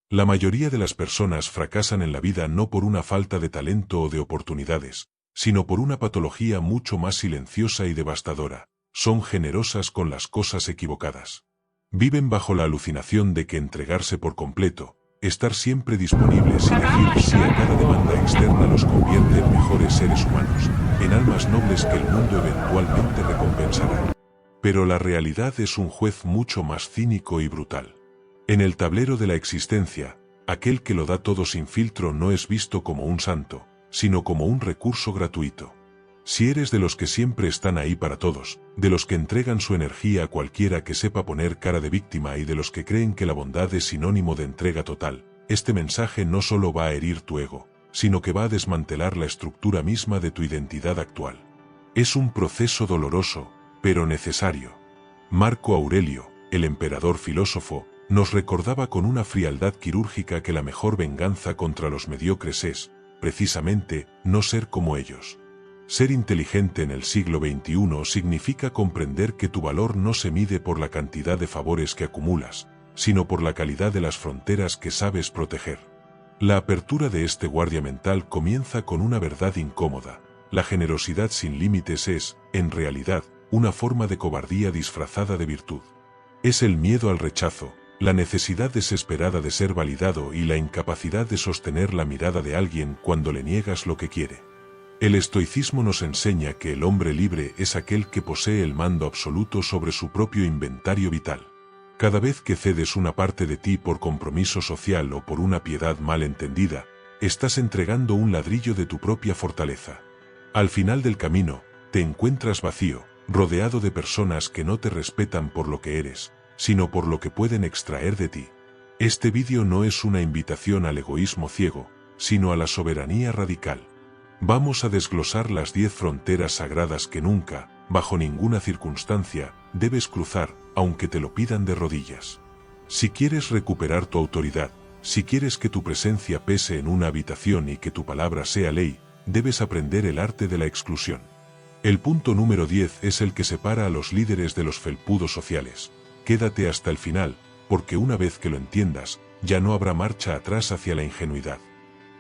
La mayoría de las personas fracasan en la vida no por una falta de talento o de oportunidades, sino por una patología mucho más silenciosa y devastadora. Son generosas con las cosas equivocadas. Viven bajo la alucinación de que entregarse por completo, estar siempre disponibles y decir sí a cada demanda externa los convierte en mejores seres humanos, en almas nobles que el mundo eventualmente recompensará. Pero la realidad es un juez mucho más cínico y brutal. En el tablero de la existencia, aquel que lo da todo sin filtro no es visto como un santo, sino como un recurso gratuito. Si eres de los que siempre están ahí para todos, de los que entregan su energía a cualquiera que sepa poner cara de víctima y de los que creen que la bondad es sinónimo de entrega total, este mensaje no solo va a herir tu ego, sino que va a desmantelar la estructura misma de tu identidad actual. Es un proceso doloroso, pero necesario. Marco Aurelio, el emperador filósofo, nos recordaba con una frialdad quirúrgica que la mejor venganza contra los mediocres es, precisamente, no ser como ellos. Ser inteligente en el siglo XXI significa comprender que tu valor no se mide por la cantidad de favores que acumulas, sino por la calidad de las fronteras que sabes proteger. La apertura de este guardia mental comienza con una verdad incómoda. La generosidad sin límites es, en realidad, una forma de cobardía disfrazada de virtud. Es el miedo al rechazo, la necesidad desesperada de ser validado y la incapacidad de sostener la mirada de alguien cuando le niegas lo que quiere. El estoicismo nos enseña que el hombre libre es aquel que posee el mando absoluto sobre su propio inventario vital. Cada vez que cedes una parte de ti por compromiso social o por una piedad mal entendida, estás entregando un ladrillo de tu propia fortaleza. Al final del camino, te encuentras vacío, rodeado de personas que no te respetan por lo que eres, sino por lo que pueden extraer de ti. Este vídeo no es una invitación al egoísmo ciego, sino a la soberanía radical. Vamos a desglosar las 10 fronteras sagradas que nunca, bajo ninguna circunstancia, debes cruzar, aunque te lo pidan de rodillas. Si quieres recuperar tu autoridad, si quieres que tu presencia pese en una habitación y que tu palabra sea ley, debes aprender el arte de la exclusión. El punto número 10 es el que separa a los líderes de los felpudos sociales. Quédate hasta el final, porque una vez que lo entiendas, ya no habrá marcha atrás hacia la ingenuidad.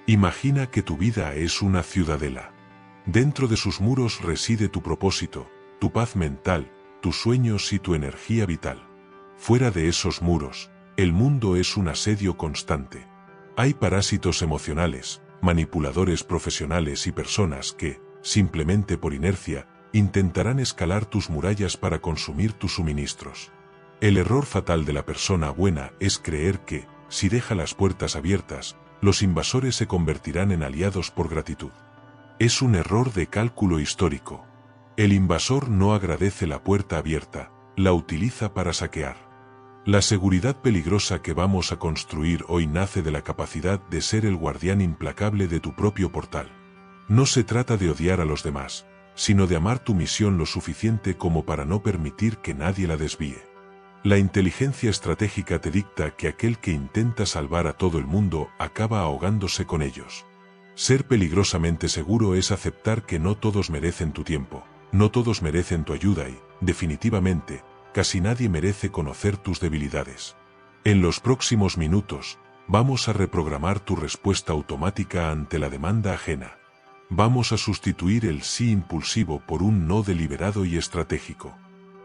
Imagina que tu vida es una ciudadela. Dentro de sus muros reside tu propósito, tu paz mental, tus sueños y tu energía vital. Fuera de esos muros, el mundo es un asedio constante. Hay parásitos emocionales, manipuladores profesionales y personas que, simplemente por inercia, intentarán escalar tus murallas para consumir tus suministros. El error fatal de la persona buena es creer que, si deja las puertas abiertas, los invasores se convertirán en aliados por gratitud. Es un error de cálculo histórico. El invasor no agradece la puerta abierta, la utiliza para saquear. La seguridad peligrosa que vamos a construir hoy nace de la capacidad de ser el guardián implacable de tu propio portal. No se trata de odiar a los demás, sino de amar tu misión lo suficiente como para no permitir que nadie la desvíe. La inteligencia estratégica te dicta que aquel que intenta salvar a todo el mundo acaba ahogándose con ellos. Ser peligrosamente seguro es aceptar que no todos merecen tu tiempo, no todos merecen tu ayuda y, definitivamente, casi nadie merece conocer tus debilidades. En los próximos minutos, vamos a reprogramar tu respuesta automática ante la demanda ajena. Vamos a sustituir el sí impulsivo por un no deliberado y estratégico.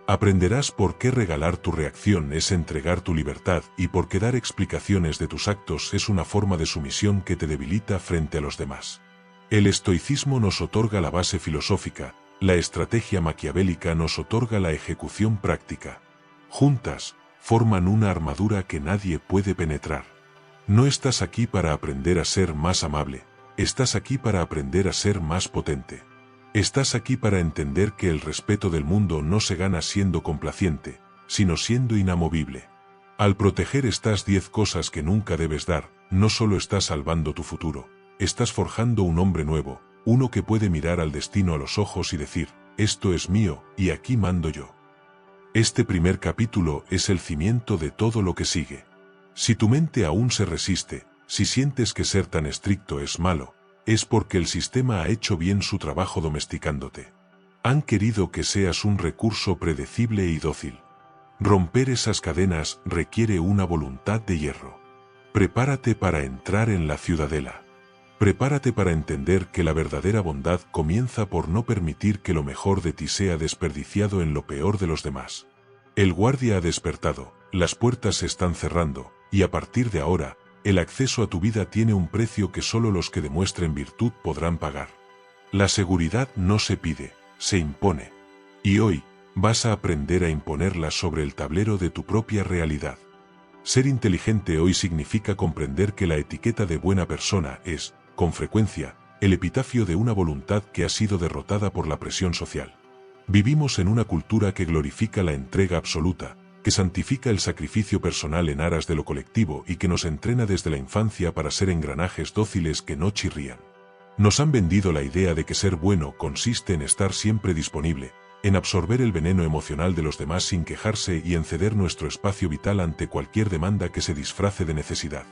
Aprenderás por qué regalar tu reacción es entregar tu libertad y por qué dar explicaciones de tus actos es una forma de sumisión que te debilita frente a los demás. El estoicismo nos otorga la base filosófica, la estrategia maquiavélica nos otorga la ejecución práctica. Juntas, forman una armadura que nadie puede penetrar. No estás aquí para aprender a ser más amable, estás aquí para aprender a ser más potente. Estás aquí para entender que el respeto del mundo no se gana siendo complaciente, sino siendo inamovible. Al proteger estas 10 cosas que nunca debes dar, no solo estás salvando tu futuro, estás forjando un hombre nuevo, uno que puede mirar al destino a los ojos y decir, esto es mío, y aquí mando yo. Este primer capítulo es el cimiento de todo lo que sigue. Si tu mente aún se resiste, si sientes que ser tan estricto es malo, es porque el sistema ha hecho bien su trabajo domesticándote. Han querido que seas un recurso predecible y dócil. Romper esas cadenas requiere una voluntad de hierro. Prepárate para entrar en la ciudadela. Prepárate para entender que la verdadera bondad comienza por no permitir que lo mejor de ti sea desperdiciado en lo peor de los demás. El guardia ha despertado, las puertas se están cerrando, y a partir de ahora, el acceso a tu vida tiene un precio que solo los que demuestren virtud podrán pagar. La seguridad no se pide, se impone. Y hoy, vas a aprender a imponerla sobre el tablero de tu propia realidad. Ser inteligente hoy significa comprender que la etiqueta de buena persona es, con frecuencia, el epitafio de una voluntad que ha sido derrotada por la presión social. Vivimos en una cultura que glorifica la entrega absoluta, que santifica el sacrificio personal en aras de lo colectivo y que nos entrena desde la infancia para ser engranajes dóciles que no chirrían. Nos han vendido la idea de que ser bueno consiste en estar siempre disponible, en absorber el veneno emocional de los demás sin quejarse y en ceder nuestro espacio vital ante cualquier demanda que se disfrace de necesidad.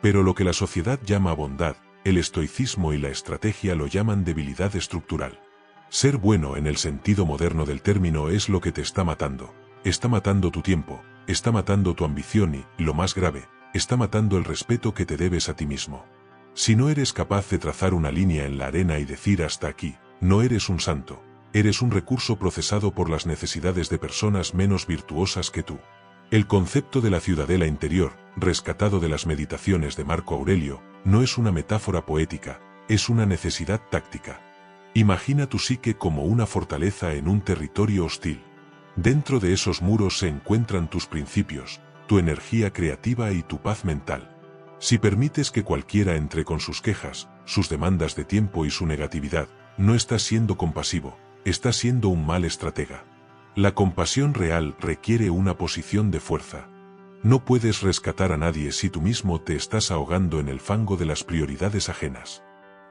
Pero lo que la sociedad llama bondad, el estoicismo y la estrategia lo llaman debilidad estructural. Ser bueno en el sentido moderno del término es lo que te está matando. Está matando tu tiempo, está matando tu ambición y, lo más grave, está matando el respeto que te debes a ti mismo. Si no eres capaz de trazar una línea en la arena y decir hasta aquí, no eres un santo, eres un recurso procesado por las necesidades de personas menos virtuosas que tú. El concepto de la ciudadela interior, rescatado de las meditaciones de Marco Aurelio, no es una metáfora poética, es una necesidad táctica. Imagina tu psique como una fortaleza en un territorio hostil. Dentro de esos muros se encuentran tus principios, tu energía creativa y tu paz mental. Si permites que cualquiera entre con sus quejas, sus demandas de tiempo y su negatividad, no estás siendo compasivo, estás siendo un mal estratega. La compasión real requiere una posición de fuerza. No puedes rescatar a nadie si tú mismo te estás ahogando en el fango de las prioridades ajenas.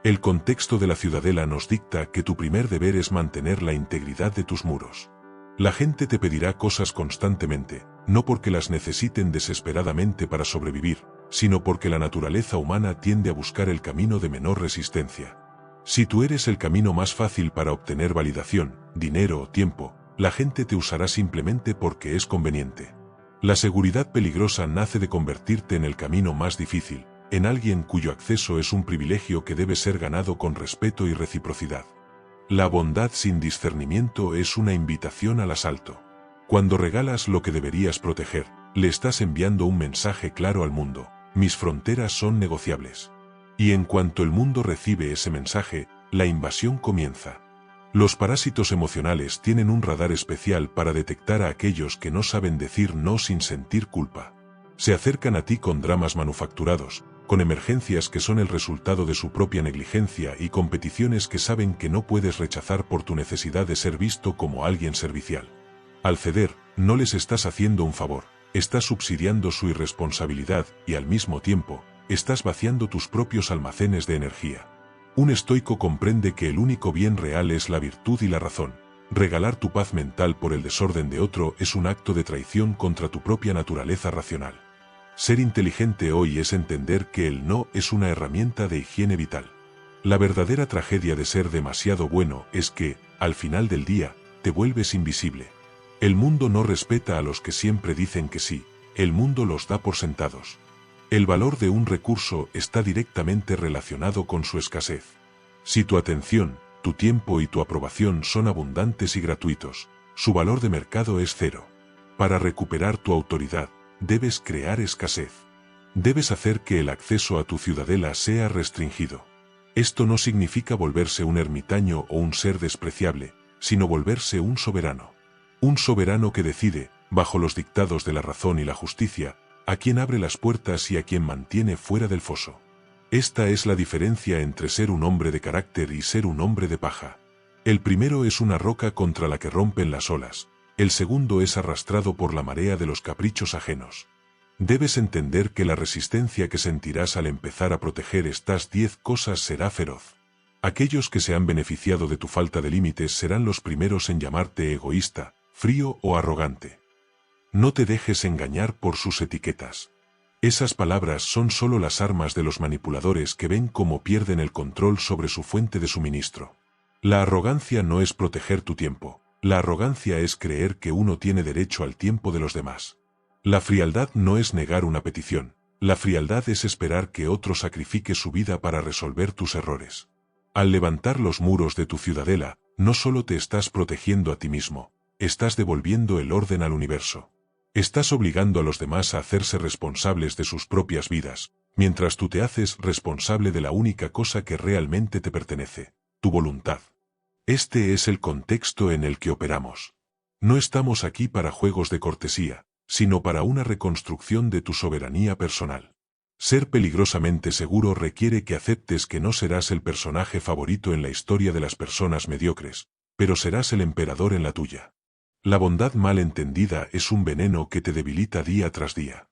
El contexto de la ciudadela nos dicta que tu primer deber es mantener la integridad de tus muros. La gente te pedirá cosas constantemente, no porque las necesiten desesperadamente para sobrevivir, sino porque la naturaleza humana tiende a buscar el camino de menor resistencia. Si tú eres el camino más fácil para obtener validación, dinero o tiempo, la gente te usará simplemente porque es conveniente. La seguridad peligrosa nace de convertirte en el camino más difícil, en alguien cuyo acceso es un privilegio que debe ser ganado con respeto y reciprocidad. La bondad sin discernimiento es una invitación al asalto. Cuando regalas lo que deberías proteger, le estás enviando un mensaje claro al mundo: mis fronteras son negociables. Y en cuanto el mundo recibe ese mensaje, la invasión comienza. Los parásitos emocionales tienen un radar especial para detectar a aquellos que no saben decir no sin sentir culpa. Se acercan a ti con dramas manufacturados, con emergencias que son el resultado de su propia negligencia y con peticiones que saben que no puedes rechazar por tu necesidad de ser visto como alguien servicial. Al ceder, no les estás haciendo un favor, estás subsidiando su irresponsabilidad y al mismo tiempo, estás vaciando tus propios almacenes de energía. Un estoico comprende que el único bien real es la virtud y la razón. Regalar tu paz mental por el desorden de otro es un acto de traición contra tu propia naturaleza racional. Ser inteligente hoy es entender que el no es una herramienta de higiene vital. La verdadera tragedia de ser demasiado bueno es que, al final del día, te vuelves invisible. El mundo no respeta a los que siempre dicen que sí, el mundo los da por sentados. El valor de un recurso está directamente relacionado con su escasez. Si tu atención, tu tiempo y tu aprobación son abundantes y gratuitos, su valor de mercado es cero. Para recuperar tu autoridad, debes crear escasez. Debes hacer que el acceso a tu ciudadela sea restringido. Esto no significa volverse un ermitaño o un ser despreciable, sino volverse un soberano. Un soberano que decide, bajo los dictados de la razón y la justicia, a quién abre las puertas y a quién mantiene fuera del foso. Esta es la diferencia entre ser un hombre de carácter y ser un hombre de paja. El primero es una roca contra la que rompen las olas, el segundo es arrastrado por la marea de los caprichos ajenos. Debes entender que la resistencia que sentirás al empezar a proteger estas 10 cosas será feroz. Aquellos que se han beneficiado de tu falta de límites serán los primeros en llamarte egoísta, frío o arrogante. No te dejes engañar por sus etiquetas. Esas palabras son solo las armas de los manipuladores que ven cómo pierden el control sobre su fuente de suministro. La arrogancia no es proteger tu tiempo, la arrogancia es creer que uno tiene derecho al tiempo de los demás. La frialdad no es negar una petición, La frialdad es esperar que otro sacrifique su vida para resolver tus errores. Al levantar los muros de tu ciudadela, no solo te estás protegiendo a ti mismo, estás devolviendo el orden al universo. Estás obligando a los demás a hacerse responsables de sus propias vidas, mientras tú te haces responsable de la única cosa que realmente te pertenece, tu voluntad. Este es el contexto en el que operamos. No estamos aquí para juegos de cortesía, sino para una reconstrucción de tu soberanía personal. Ser peligrosamente seguro requiere que aceptes que no serás el personaje favorito en la historia de las personas mediocres, pero serás el emperador en la tuya. La bondad mal entendida es un veneno que te debilita día tras día.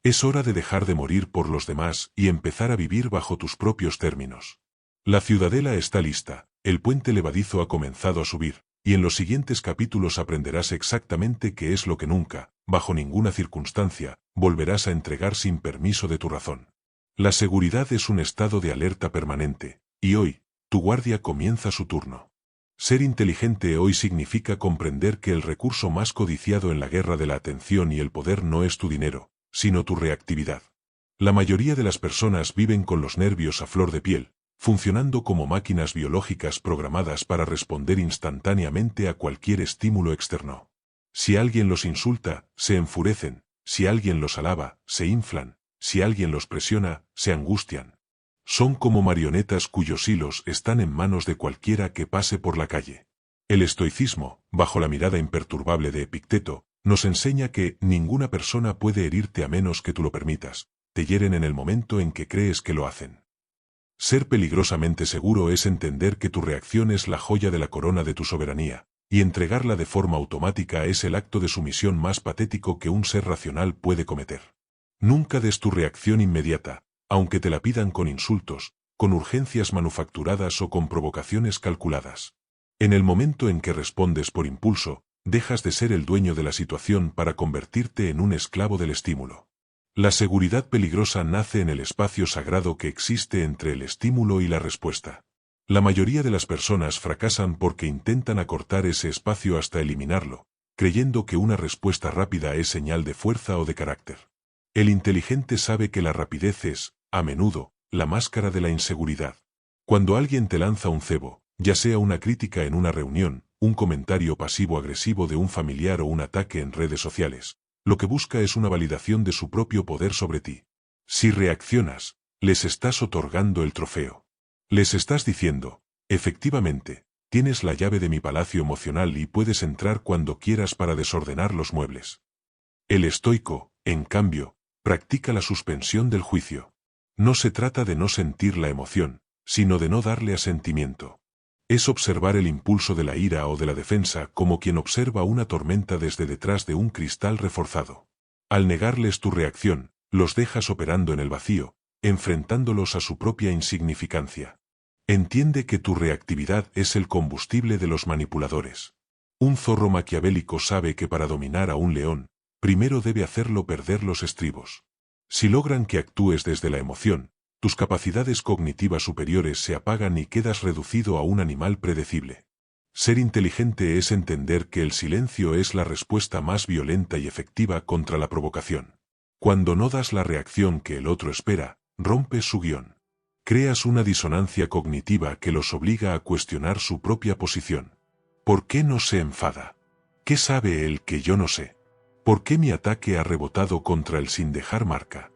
Es hora de dejar de morir por los demás y empezar a vivir bajo tus propios términos. La ciudadela está lista, el puente levadizo ha comenzado a subir, y en los siguientes capítulos aprenderás exactamente qué es lo que nunca, bajo ninguna circunstancia, volverás a entregar sin permiso de tu razón. La seguridad es un estado de alerta permanente, y hoy, tu guardia comienza su turno. Ser inteligente hoy significa comprender que el recurso más codiciado en la guerra de la atención y el poder no es tu dinero, sino tu reactividad. La mayoría de las personas viven con los nervios a flor de piel, funcionando como máquinas biológicas programadas para responder instantáneamente a cualquier estímulo externo. Si alguien los insulta, se enfurecen, si alguien los alaba, se inflan, si alguien los presiona, se angustian. Son como marionetas cuyos hilos están en manos de cualquiera que pase por la calle. El estoicismo, bajo la mirada imperturbable de Epicteto, nos enseña que ninguna persona puede herirte a menos que tú lo permitas, te hieren en el momento en que crees que lo hacen. Ser peligrosamente seguro es entender que tu reacción es la joya de la corona de tu soberanía, y entregarla de forma automática es el acto de sumisión más patético que un ser racional puede cometer. Nunca des tu reacción inmediata, aunque te la pidan con insultos, con urgencias manufacturadas o con provocaciones calculadas. En el momento en que respondes por impulso, dejas de ser el dueño de la situación para convertirte en un esclavo del estímulo. La seguridad peligrosa nace en el espacio sagrado que existe entre el estímulo y la respuesta. La mayoría de las personas fracasan porque intentan acortar ese espacio hasta eliminarlo, creyendo que una respuesta rápida es señal de fuerza o de carácter. El inteligente sabe que la rapidez es, a menudo, la máscara de la inseguridad. Cuando alguien te lanza un cebo, ya sea una crítica en una reunión, un comentario pasivo-agresivo de un familiar o un ataque en redes sociales, lo que busca es una validación de su propio poder sobre ti. Si reaccionas, les estás otorgando el trofeo. Les estás diciendo, efectivamente, tienes la llave de mi palacio emocional y puedes entrar cuando quieras para desordenar los muebles. El estoico, en cambio, practica la suspensión del juicio. No se trata de no sentir la emoción, sino de no darle asentimiento. Es observar el impulso de la ira o de la defensa como quien observa una tormenta desde detrás de un cristal reforzado. Al negarles tu reacción, los dejas operando en el vacío, enfrentándolos a su propia insignificancia. Entiende que tu reactividad es el combustible de los manipuladores. Un zorro maquiavélico sabe que para dominar a un león, primero debe hacerlo perder los estribos. Si logran que actúes desde la emoción, tus capacidades cognitivas superiores se apagan y quedas reducido a un animal predecible. Ser inteligente es entender que el silencio es la respuesta más violenta y efectiva contra la provocación. Cuando no das la reacción que el otro espera, rompes su guión. Creas una disonancia cognitiva que los obliga a cuestionar su propia posición. ¿Por qué no se enfada? ¿Qué sabe él que yo no sé? ¿Por qué mi ataque ha rebotado contra él sin dejar marca?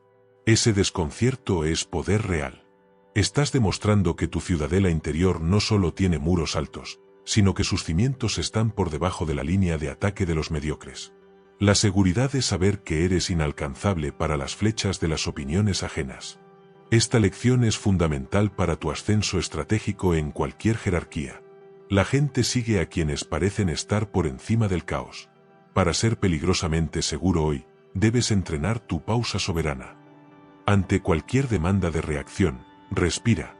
Ese desconcierto es poder real. Estás demostrando que tu ciudadela interior no solo tiene muros altos, sino que sus cimientos están por debajo de la línea de ataque de los mediocres. La seguridad es saber que eres inalcanzable para las flechas de las opiniones ajenas. Esta lección es fundamental para tu ascenso estratégico en cualquier jerarquía. La gente sigue a quienes parecen estar por encima del caos. Para ser peligrosamente seguro hoy, debes entrenar tu pausa soberana. Ante cualquier demanda de reacción, respira.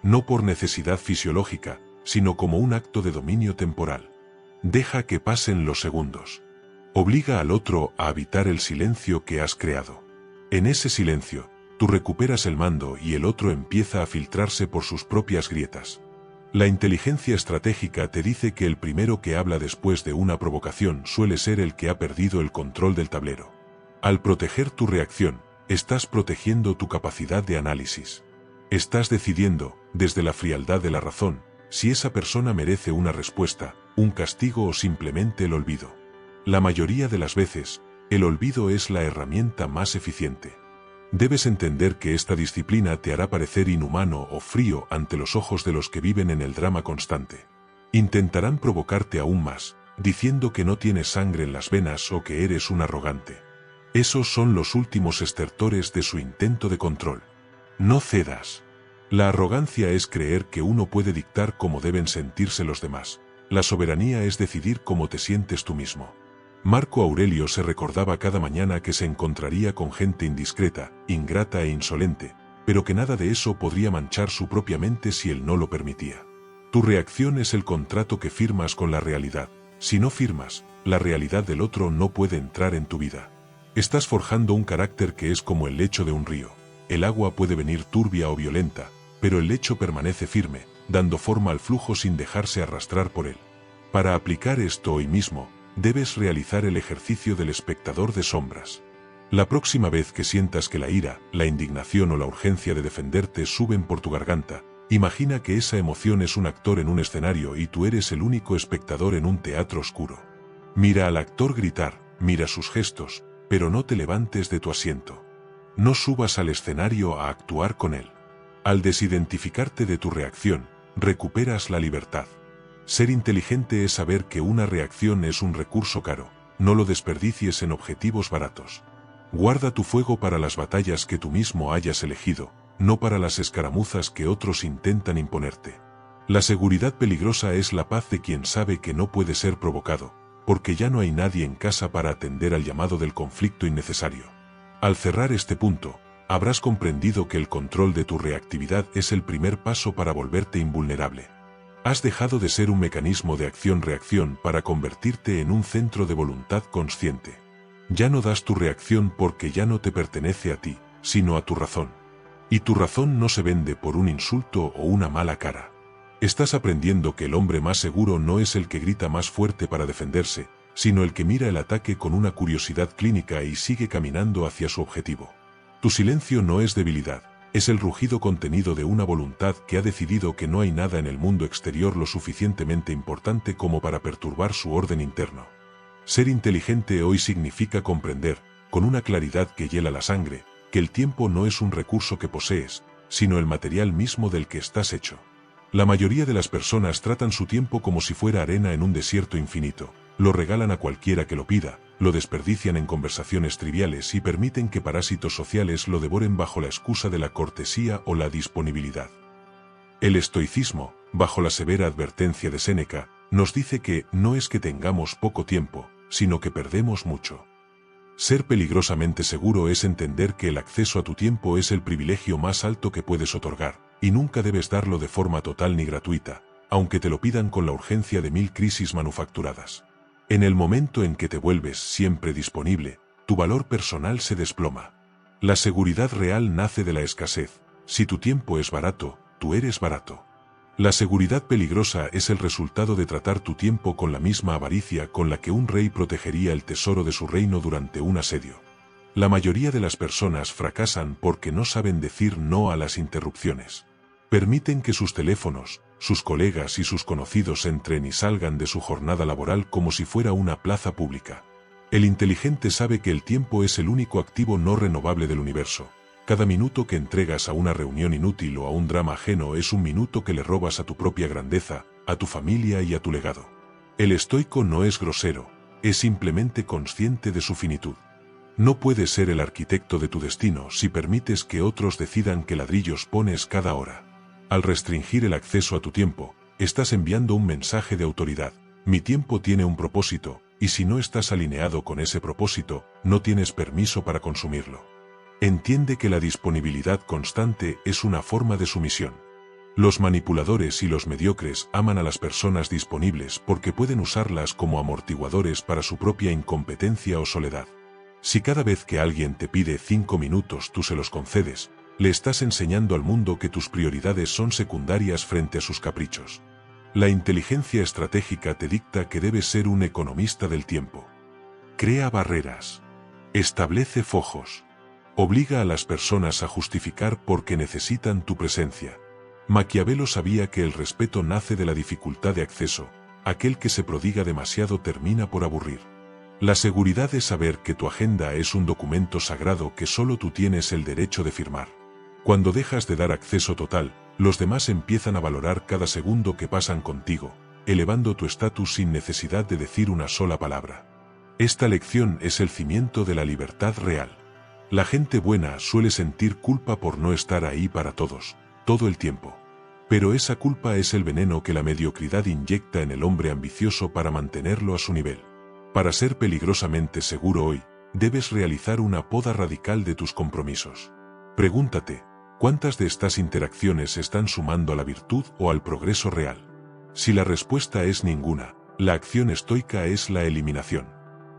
No por necesidad fisiológica, sino como un acto de dominio temporal. Deja que pasen los segundos. Obliga al otro a habitar el silencio que has creado. En ese silencio, tú recuperas el mando y el otro empieza a filtrarse por sus propias grietas. La inteligencia estratégica te dice que el primero que habla después de una provocación suele ser el que ha perdido el control del tablero. Al proteger tu reacción, Estás protegiendo tu capacidad de análisis. Estás decidiendo, desde la frialdad de la razón, si esa persona merece una respuesta, un castigo o simplemente el olvido. La mayoría de las veces, el olvido es la herramienta más eficiente. Debes entender que esta disciplina te hará parecer inhumano o frío ante los ojos de los que viven en el drama constante. Intentarán provocarte aún más, diciendo que no tienes sangre en las venas o que eres un arrogante. Esos son los últimos estertores de su intento de control. No cedas. La arrogancia es creer que uno puede dictar cómo deben sentirse los demás. La soberanía es decidir cómo te sientes tú mismo. Marco Aurelio se recordaba cada mañana que se encontraría con gente indiscreta, ingrata e insolente, pero que nada de eso podría manchar su propia mente si él no lo permitía. Tu reacción es el contrato que firmas con la realidad. Si no firmas, la realidad del otro no puede entrar en tu vida. Estás forjando un carácter que es como el lecho de un río. El agua puede venir turbia o violenta, pero el lecho permanece firme, dando forma al flujo sin dejarse arrastrar por él. Para aplicar esto hoy mismo, debes realizar el ejercicio del espectador de sombras. La próxima vez que sientas que la ira, la indignación o la urgencia de defenderte suben por tu garganta, imagina que esa emoción es un actor en un escenario y tú eres el único espectador en un teatro oscuro. Mira al actor gritar, mira sus gestos, pero no te levantes de tu asiento. No subas al escenario a actuar con él. Al desidentificarte de tu reacción, recuperas la libertad. Ser inteligente es saber que una reacción es un recurso caro, no lo desperdicies en objetivos baratos. Guarda tu fuego para las batallas que tú mismo hayas elegido, no para las escaramuzas que otros intentan imponerte. La seguridad peligrosa es la paz de quien sabe que no puede ser provocado, porque ya no hay nadie en casa para atender al llamado del conflicto innecesario. Al cerrar este punto, habrás comprendido que el control de tu reactividad es el primer paso para volverte invulnerable. Has dejado de ser un mecanismo de acción-reacción para convertirte en un centro de voluntad consciente. Ya no das tu reacción porque ya no te pertenece a ti, sino a tu razón. Y tu razón no se vende por un insulto o una mala cara. Estás aprendiendo que el hombre más seguro no es el que grita más fuerte para defenderse, sino el que mira el ataque con una curiosidad clínica y sigue caminando hacia su objetivo. Tu silencio no es debilidad, es el rugido contenido de una voluntad que ha decidido que no hay nada en el mundo exterior lo suficientemente importante como para perturbar su orden interno. Ser inteligente hoy significa comprender, con una claridad que hiela la sangre, que el tiempo no es un recurso que posees, sino el material mismo del que estás hecho. La mayoría de las personas tratan su tiempo como si fuera arena en un desierto infinito, lo regalan a cualquiera que lo pida, lo desperdician en conversaciones triviales y permiten que parásitos sociales lo devoren bajo la excusa de la cortesía o la disponibilidad. El estoicismo, bajo la severa advertencia de Séneca, nos dice que no es que tengamos poco tiempo, sino que perdemos mucho. Ser peligrosamente seguro es entender que el acceso a tu tiempo es el privilegio más alto que puedes otorgar, y nunca debes darlo de forma total ni gratuita, aunque te lo pidan con la urgencia de 1000 crisis manufacturadas. En el momento en que te vuelves siempre disponible, tu valor personal se desploma. La seguridad real nace de la escasez. Si tu tiempo es barato, tú eres barato. La seguridad peligrosa es el resultado de tratar tu tiempo con la misma avaricia con la que un rey protegería el tesoro de su reino durante un asedio. La mayoría de las personas fracasan porque no saben decir no a las interrupciones. Permiten que sus teléfonos, sus colegas y sus conocidos entren y salgan de su jornada laboral como si fuera una plaza pública. El inteligente sabe que el tiempo es el único activo no renovable del universo. Cada minuto que entregas a una reunión inútil o a un drama ajeno es un minuto que le robas a tu propia grandeza, a tu familia y a tu legado. El estoico no es grosero, es simplemente consciente de su finitud. No puedes ser el arquitecto de tu destino si permites que otros decidan qué ladrillos pones cada hora. Al restringir el acceso a tu tiempo, estás enviando un mensaje de autoridad. Mi tiempo tiene un propósito, y si no estás alineado con ese propósito, no tienes permiso para consumirlo. Entiende que la disponibilidad constante es una forma de sumisión. Los manipuladores y los mediocres aman a las personas disponibles porque pueden usarlas como amortiguadores para su propia incompetencia o soledad. Si cada vez que alguien te pide 5 minutos tú se los concedes, le estás enseñando al mundo que tus prioridades son secundarias frente a sus caprichos. La inteligencia estratégica te dicta que debes ser un economista del tiempo. Crea barreras. Establece fojos. Obliga a las personas a justificar por qué necesitan tu presencia. Maquiavelo sabía que el respeto nace de la dificultad de acceso. Aquel que se prodiga demasiado termina por aburrir. La seguridad es saber que tu agenda es un documento sagrado que solo tú tienes el derecho de firmar. Cuando dejas de dar acceso total, los demás empiezan a valorar cada segundo que pasan contigo, elevando tu estatus sin necesidad de decir una sola palabra. Esta lección es el cimiento de la libertad real. La gente buena suele sentir culpa por no estar ahí para todos, todo el tiempo. Pero esa culpa es el veneno que la mediocridad inyecta en el hombre ambicioso para mantenerlo a su nivel. Para ser peligrosamente seguro hoy, debes realizar una poda radical de tus compromisos. Pregúntate, ¿cuántas de estas interacciones están sumando a la virtud o al progreso real? Si la respuesta es ninguna, la acción estoica es la eliminación.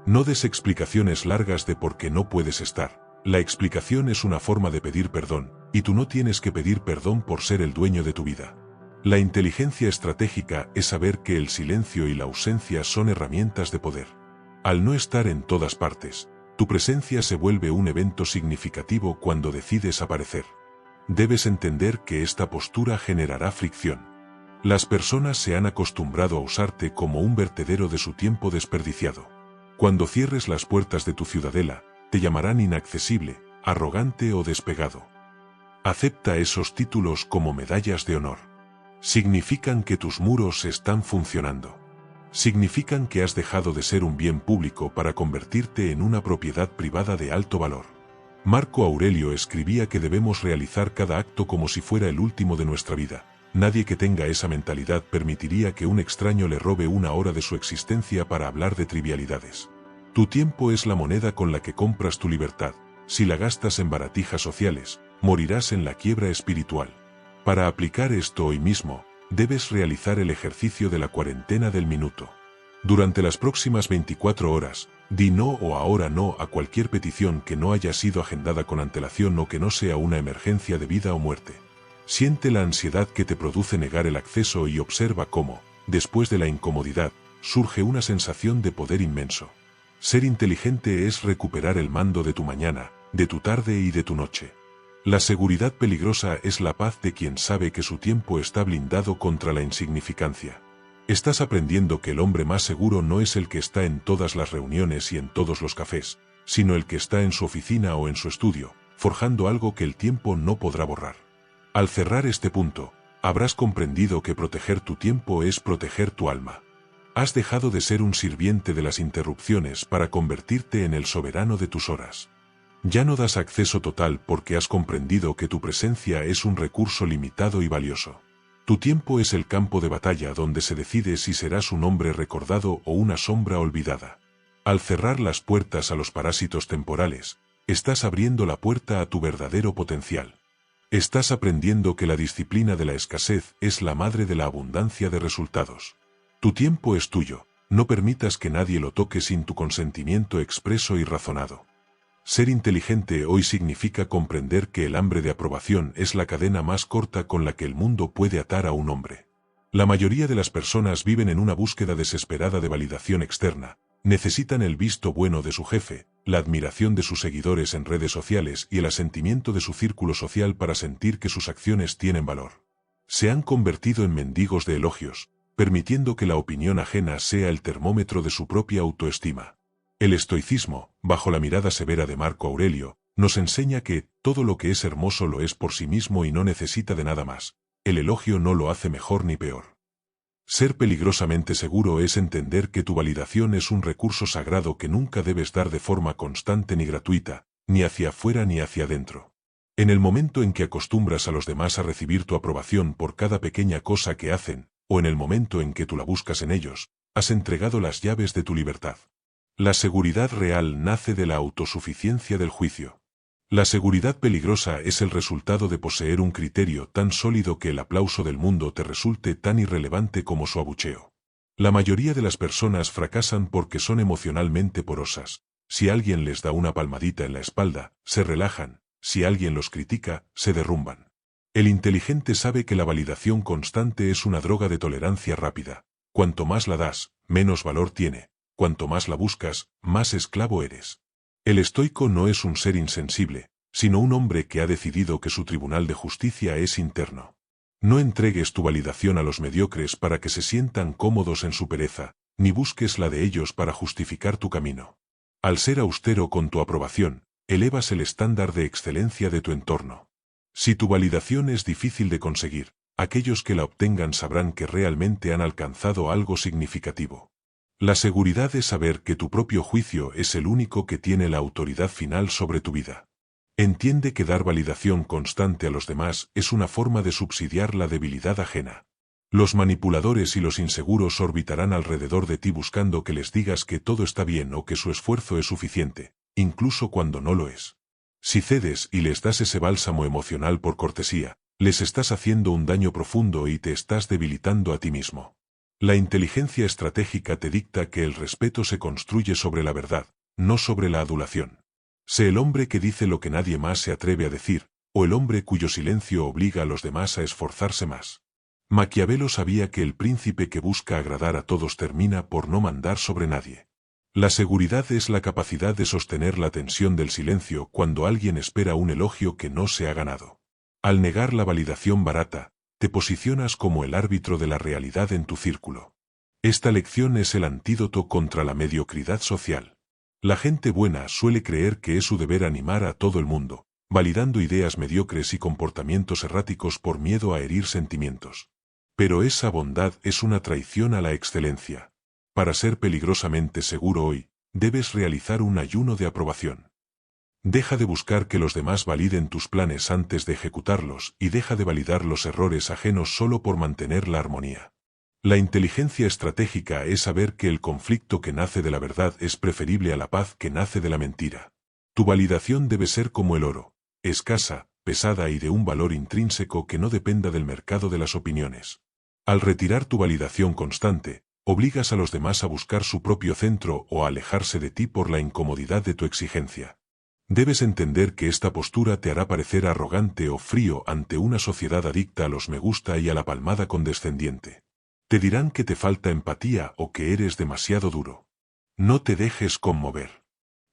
No des explicaciones largas de por qué no puedes estar. La explicación es una forma de pedir perdón, y tú no tienes que pedir perdón por ser el dueño de tu vida. La inteligencia estratégica es saber que el silencio y la ausencia son herramientas de poder. Al no estar en todas partes, tu presencia se vuelve un evento significativo cuando decides aparecer. Debes entender que esta postura generará fricción. Las personas se han acostumbrado a usarte como un vertedero de su tiempo desperdiciado. Cuando cierres las puertas de tu ciudadela, te llamarán inaccesible, arrogante o despegado. Acepta esos títulos como medallas de honor. Significan que tus muros están funcionando. Significan que has dejado de ser un bien público para convertirte en una propiedad privada de alto valor. Marco Aurelio escribía que debemos realizar cada acto como si fuera el último de nuestra vida. Nadie que tenga esa mentalidad permitiría que un extraño le robe una hora de su existencia para hablar de trivialidades. Tu tiempo es la moneda con la que compras tu libertad. Si la gastas en baratijas sociales, morirás en la quiebra espiritual. Para aplicar esto hoy mismo, debes realizar el ejercicio de la cuarentena del minuto. Durante las próximas 24 horas, di no o ahora no a cualquier petición que no haya sido agendada con antelación o que no sea una emergencia de vida o muerte. Siente la ansiedad que te produce negar el acceso y observa cómo, después de la incomodidad, surge una sensación de poder inmenso. Ser inteligente es recuperar el mando de tu mañana, de tu tarde y de tu noche. La seguridad peligrosa es la paz de quien sabe que su tiempo está blindado contra la insignificancia. Estás aprendiendo que el hombre más seguro no es el que está en todas las reuniones y en todos los cafés, sino el que está en su oficina o en su estudio, forjando algo que el tiempo no podrá borrar. Al cerrar este punto, habrás comprendido que proteger tu tiempo es proteger tu alma. Has dejado de ser un sirviente de las interrupciones para convertirte en el soberano de tus horas. Ya no das acceso total porque has comprendido que tu presencia es un recurso limitado y valioso. Tu tiempo es el campo de batalla donde se decide si serás un hombre recordado o una sombra olvidada. Al cerrar las puertas a los parásitos temporales, estás abriendo la puerta a tu verdadero potencial. Estás aprendiendo que la disciplina de la escasez es la madre de la abundancia de resultados. Tu tiempo es tuyo, no permitas que nadie lo toque sin tu consentimiento expreso y razonado. Ser inteligente hoy significa comprender que el hambre de aprobación es la cadena más corta con la que el mundo puede atar a un hombre. La mayoría de las personas viven en una búsqueda desesperada de validación externa, necesitan el visto bueno de su jefe, la admiración de sus seguidores en redes sociales y el asentimiento de su círculo social para sentir que sus acciones tienen valor. Se han convertido en mendigos de elogios, permitiendo que la opinión ajena sea el termómetro de su propia autoestima. El estoicismo, bajo la mirada severa de Marco Aurelio, nos enseña que todo lo que es hermoso lo es por sí mismo y no necesita de nada más. El elogio no lo hace mejor ni peor. Ser peligrosamente seguro es entender que tu validación es un recurso sagrado que nunca debes dar de forma constante ni gratuita, ni hacia afuera ni hacia adentro. En el momento en que acostumbras a los demás a recibir tu aprobación por cada pequeña cosa que hacen, o en el momento en que tú la buscas en ellos, has entregado las llaves de tu libertad. La seguridad real nace de la autosuficiencia del juicio. La seguridad peligrosa es el resultado de poseer un criterio tan sólido que el aplauso del mundo te resulte tan irrelevante como su abucheo. La mayoría de las personas fracasan porque son emocionalmente porosas. Si alguien les da una palmadita en la espalda, se relajan. Si alguien los critica, se derrumban. El inteligente sabe que la validación constante es una droga de tolerancia rápida. Cuanto más la das, menos valor tiene. Cuanto más la buscas, más esclavo eres. El estoico no es un ser insensible, sino un hombre que ha decidido que su tribunal de justicia es interno. No entregues tu validación a los mediocres para que se sientan cómodos en su pereza, ni busques la de ellos para justificar tu camino. Al ser austero con tu aprobación, elevas el estándar de excelencia de tu entorno. Si tu validación es difícil de conseguir, aquellos que la obtengan sabrán que realmente han alcanzado algo significativo. La seguridad es saber que tu propio juicio es el único que tiene la autoridad final sobre tu vida. Entiende que dar validación constante a los demás es una forma de subsidiar la debilidad ajena. Los manipuladores y los inseguros orbitarán alrededor de ti buscando que les digas que todo está bien o que su esfuerzo es suficiente, incluso cuando no lo es. Si cedes y les das ese bálsamo emocional por cortesía, les estás haciendo un daño profundo y te estás debilitando a ti mismo. La inteligencia estratégica te dicta que el respeto se construye sobre la verdad, no sobre la adulación. Sé el hombre que dice lo que nadie más se atreve a decir, o el hombre cuyo silencio obliga a los demás a esforzarse más. Maquiavelo sabía que el príncipe que busca agradar a todos termina por no mandar sobre nadie. La seguridad es la capacidad de sostener la tensión del silencio cuando alguien espera un elogio que no se ha ganado. Al negar la validación barata, te posicionas como el árbitro de la realidad en tu círculo. Esta lección es el antídoto contra la mediocridad social. La gente buena suele creer que es su deber animar a todo el mundo, validando ideas mediocres y comportamientos erráticos por miedo a herir sentimientos. Pero esa bondad es una traición a la excelencia. Para ser peligrosamente seguro hoy, debes realizar un ayuno de aprobación. Deja de buscar que los demás validen tus planes antes de ejecutarlos y deja de validar los errores ajenos solo por mantener la armonía. La inteligencia estratégica es saber que el conflicto que nace de la verdad es preferible a la paz que nace de la mentira. Tu validación debe ser como el oro, escasa, pesada y de un valor intrínseco que no dependa del mercado de las opiniones. Al retirar tu validación constante, obligas a los demás a buscar su propio centro o a alejarse de ti por la incomodidad de tu exigencia. Debes entender que esta postura te hará parecer arrogante o frío ante una sociedad adicta a los me gusta y a la palmada condescendiente. Te dirán que te falta empatía o que eres demasiado duro. No te dejes conmover.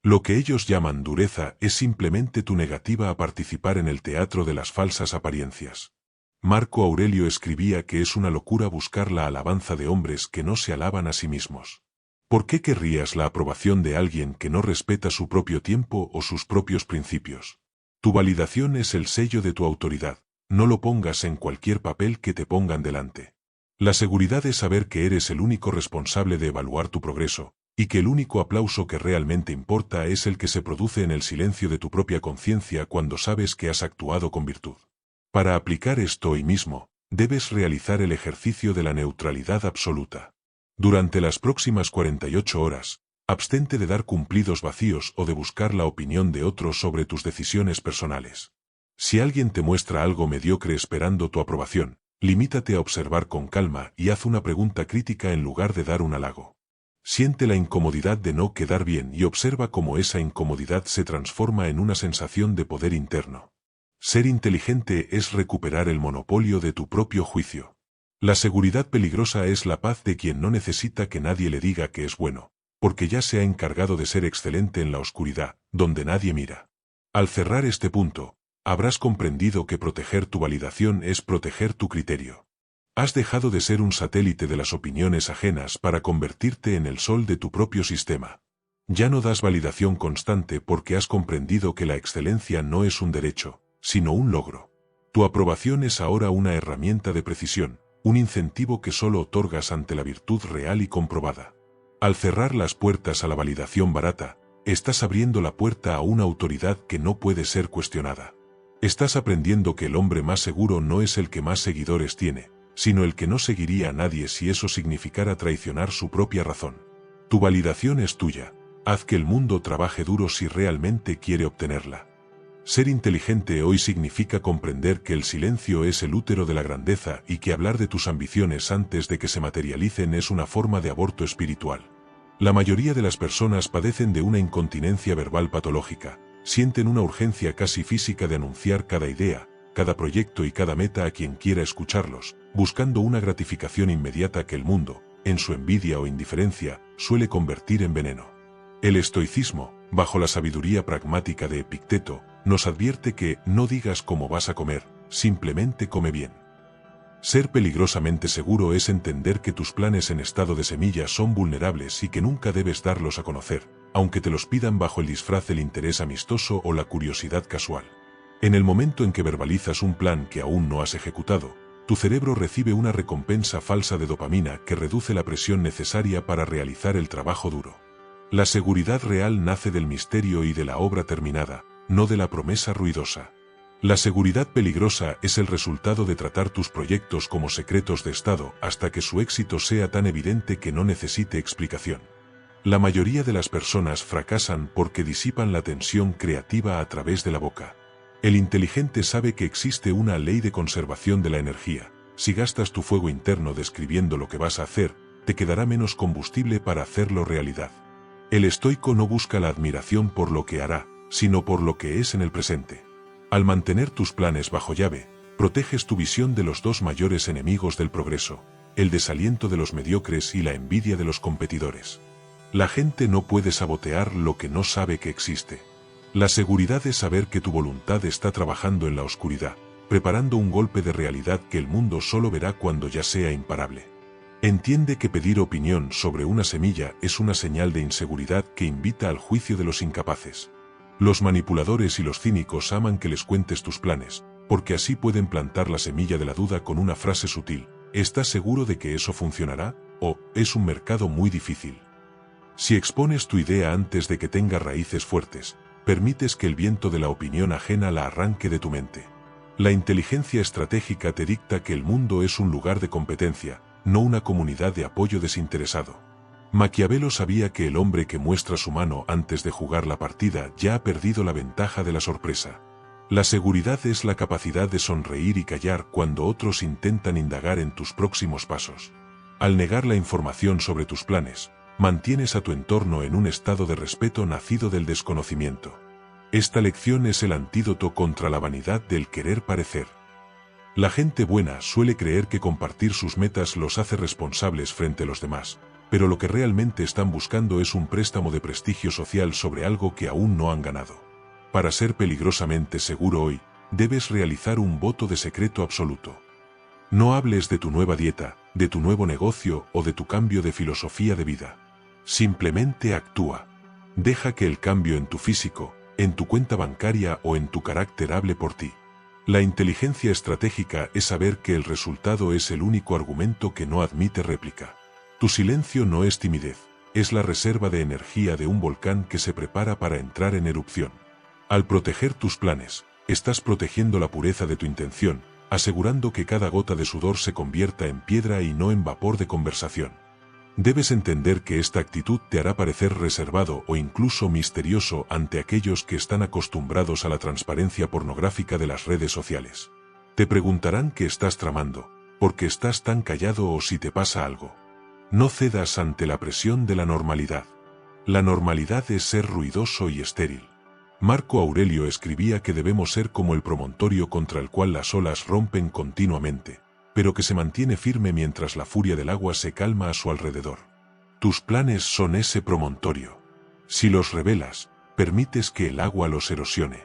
Lo que ellos llaman dureza es simplemente tu negativa a participar en el teatro de las falsas apariencias. Marco Aurelio escribía que es una locura buscar la alabanza de hombres que no se alaban a sí mismos. ¿Por qué querrías la aprobación de alguien que no respeta su propio tiempo o sus propios principios? Tu validación es el sello de tu autoridad, no lo pongas en cualquier papel que te pongan delante. La seguridad es saber que eres el único responsable de evaluar tu progreso, y que el único aplauso que realmente importa es el que se produce en el silencio de tu propia conciencia cuando sabes que has actuado con virtud. Para aplicar esto hoy mismo, debes realizar el ejercicio de la neutralidad absoluta. Durante las próximas 48 horas, abstente de dar cumplidos vacíos o de buscar la opinión de otros sobre tus decisiones personales. Si alguien te muestra algo mediocre esperando tu aprobación, limítate a observar con calma y haz una pregunta crítica en lugar de dar un halago. Siente la incomodidad de no quedar bien y observa cómo esa incomodidad se transforma en una sensación de poder interno. Ser inteligente es recuperar el monopolio de tu propio juicio. La seguridad peligrosa es la paz de quien no necesita que nadie le diga que es bueno, porque ya se ha encargado de ser excelente en la oscuridad, donde nadie mira. Al cerrar este punto, habrás comprendido que proteger tu validación es proteger tu criterio. Has dejado de ser un satélite de las opiniones ajenas para convertirte en el sol de tu propio sistema. Ya no das validación constante porque has comprendido que la excelencia no es un derecho, sino un logro. Tu aprobación es ahora una herramienta de precisión, un incentivo que solo otorgas ante la virtud real y comprobada. Al cerrar las puertas a la validación barata, estás abriendo la puerta a una autoridad que no puede ser cuestionada. Estás aprendiendo que el hombre más seguro no es el que más seguidores tiene, sino el que no seguiría a nadie si eso significara traicionar su propia razón. Tu validación es tuya, haz que el mundo trabaje duro si realmente quiere obtenerla. Ser inteligente hoy significa comprender que el silencio es el útero de la grandeza y que hablar de tus ambiciones antes de que se materialicen es una forma de aborto espiritual. La mayoría de las personas padecen de una incontinencia verbal patológica, sienten una urgencia casi física de anunciar cada idea, cada proyecto y cada meta a quien quiera escucharlos, buscando una gratificación inmediata que el mundo, en su envidia o indiferencia, suele convertir en veneno. El estoicismo, bajo la sabiduría pragmática de Epicteto, nos advierte que no digas cómo vas a comer, simplemente come bien. Ser peligrosamente seguro es entender que tus planes en estado de semilla son vulnerables y que nunca debes darlos a conocer, aunque te los pidan bajo el disfraz del interés amistoso o la curiosidad casual. En el momento en que verbalizas un plan que aún no has ejecutado, tu cerebro recibe una recompensa falsa de dopamina que reduce la presión necesaria para realizar el trabajo duro. La seguridad real nace del misterio y de la obra terminada, no de la promesa ruidosa. La seguridad peligrosa es el resultado de tratar tus proyectos como secretos de Estado hasta que su éxito sea tan evidente que no necesite explicación. La mayoría de las personas fracasan porque disipan la tensión creativa a través de la boca. El inteligente sabe que existe una ley de conservación de la energía. Si gastas tu fuego interno describiendo lo que vas a hacer, te quedará menos combustible para hacerlo realidad. El estoico no busca la admiración por lo que hará, sino por lo que es en el presente. Al mantener tus planes bajo llave, proteges tu visión de los dos mayores enemigos del progreso, el desaliento de los mediocres y la envidia de los competidores. La gente no puede sabotear lo que no sabe que existe. La seguridad es saber que tu voluntad está trabajando en la oscuridad, preparando un golpe de realidad que el mundo solo verá cuando ya sea imparable. Entiende que pedir opinión sobre una semilla es una señal de inseguridad que invita al juicio de los incapaces. Los manipuladores y los cínicos aman que les cuentes tus planes, porque así pueden plantar la semilla de la duda con una frase sutil: ¿estás seguro de que eso funcionará? O es un mercado muy difícil. Si expones tu idea antes de que tenga raíces fuertes, permites que el viento de la opinión ajena la arranque de tu mente. La inteligencia estratégica te dicta que el mundo es un lugar de competencia, no una comunidad de apoyo desinteresado. Maquiavelo sabía que el hombre que muestra su mano antes de jugar la partida ya ha perdido la ventaja de la sorpresa. La seguridad es la capacidad de sonreír y callar cuando otros intentan indagar en tus próximos pasos. Al negar la información sobre tus planes, mantienes a tu entorno en un estado de respeto nacido del desconocimiento. Esta lección es el antídoto contra la vanidad del querer parecer. La gente buena suele creer que compartir sus metas los hace responsables frente a los demás, pero lo que realmente están buscando es un préstamo de prestigio social sobre algo que aún no han ganado. Para ser peligrosamente seguro hoy, debes realizar un voto de secreto absoluto. No hables de tu nueva dieta, de tu nuevo negocio o de tu cambio de filosofía de vida. Simplemente actúa. Deja que el cambio en tu físico, en tu cuenta bancaria o en tu carácter hable por ti. La inteligencia estratégica es saber que el resultado es el único argumento que no admite réplica. Tu silencio no es timidez, es la reserva de energía de un volcán que se prepara para entrar en erupción. Al proteger tus planes, estás protegiendo la pureza de tu intención, asegurando que cada gota de sudor se convierta en piedra y no en vapor de conversación. Debes entender que esta actitud te hará parecer reservado o incluso misterioso ante aquellos que están acostumbrados a la transparencia pornográfica de las redes sociales. Te preguntarán qué estás tramando, por qué estás tan callado o si te pasa algo. No cedas ante la presión de la normalidad. La normalidad es ser ruidoso y estéril. Marco Aurelio escribía que debemos ser como el promontorio contra el cual las olas rompen continuamente, pero que se mantiene firme mientras la furia del agua se calma a su alrededor. Tus planes son ese promontorio. Si los revelas, permites que el agua los erosione.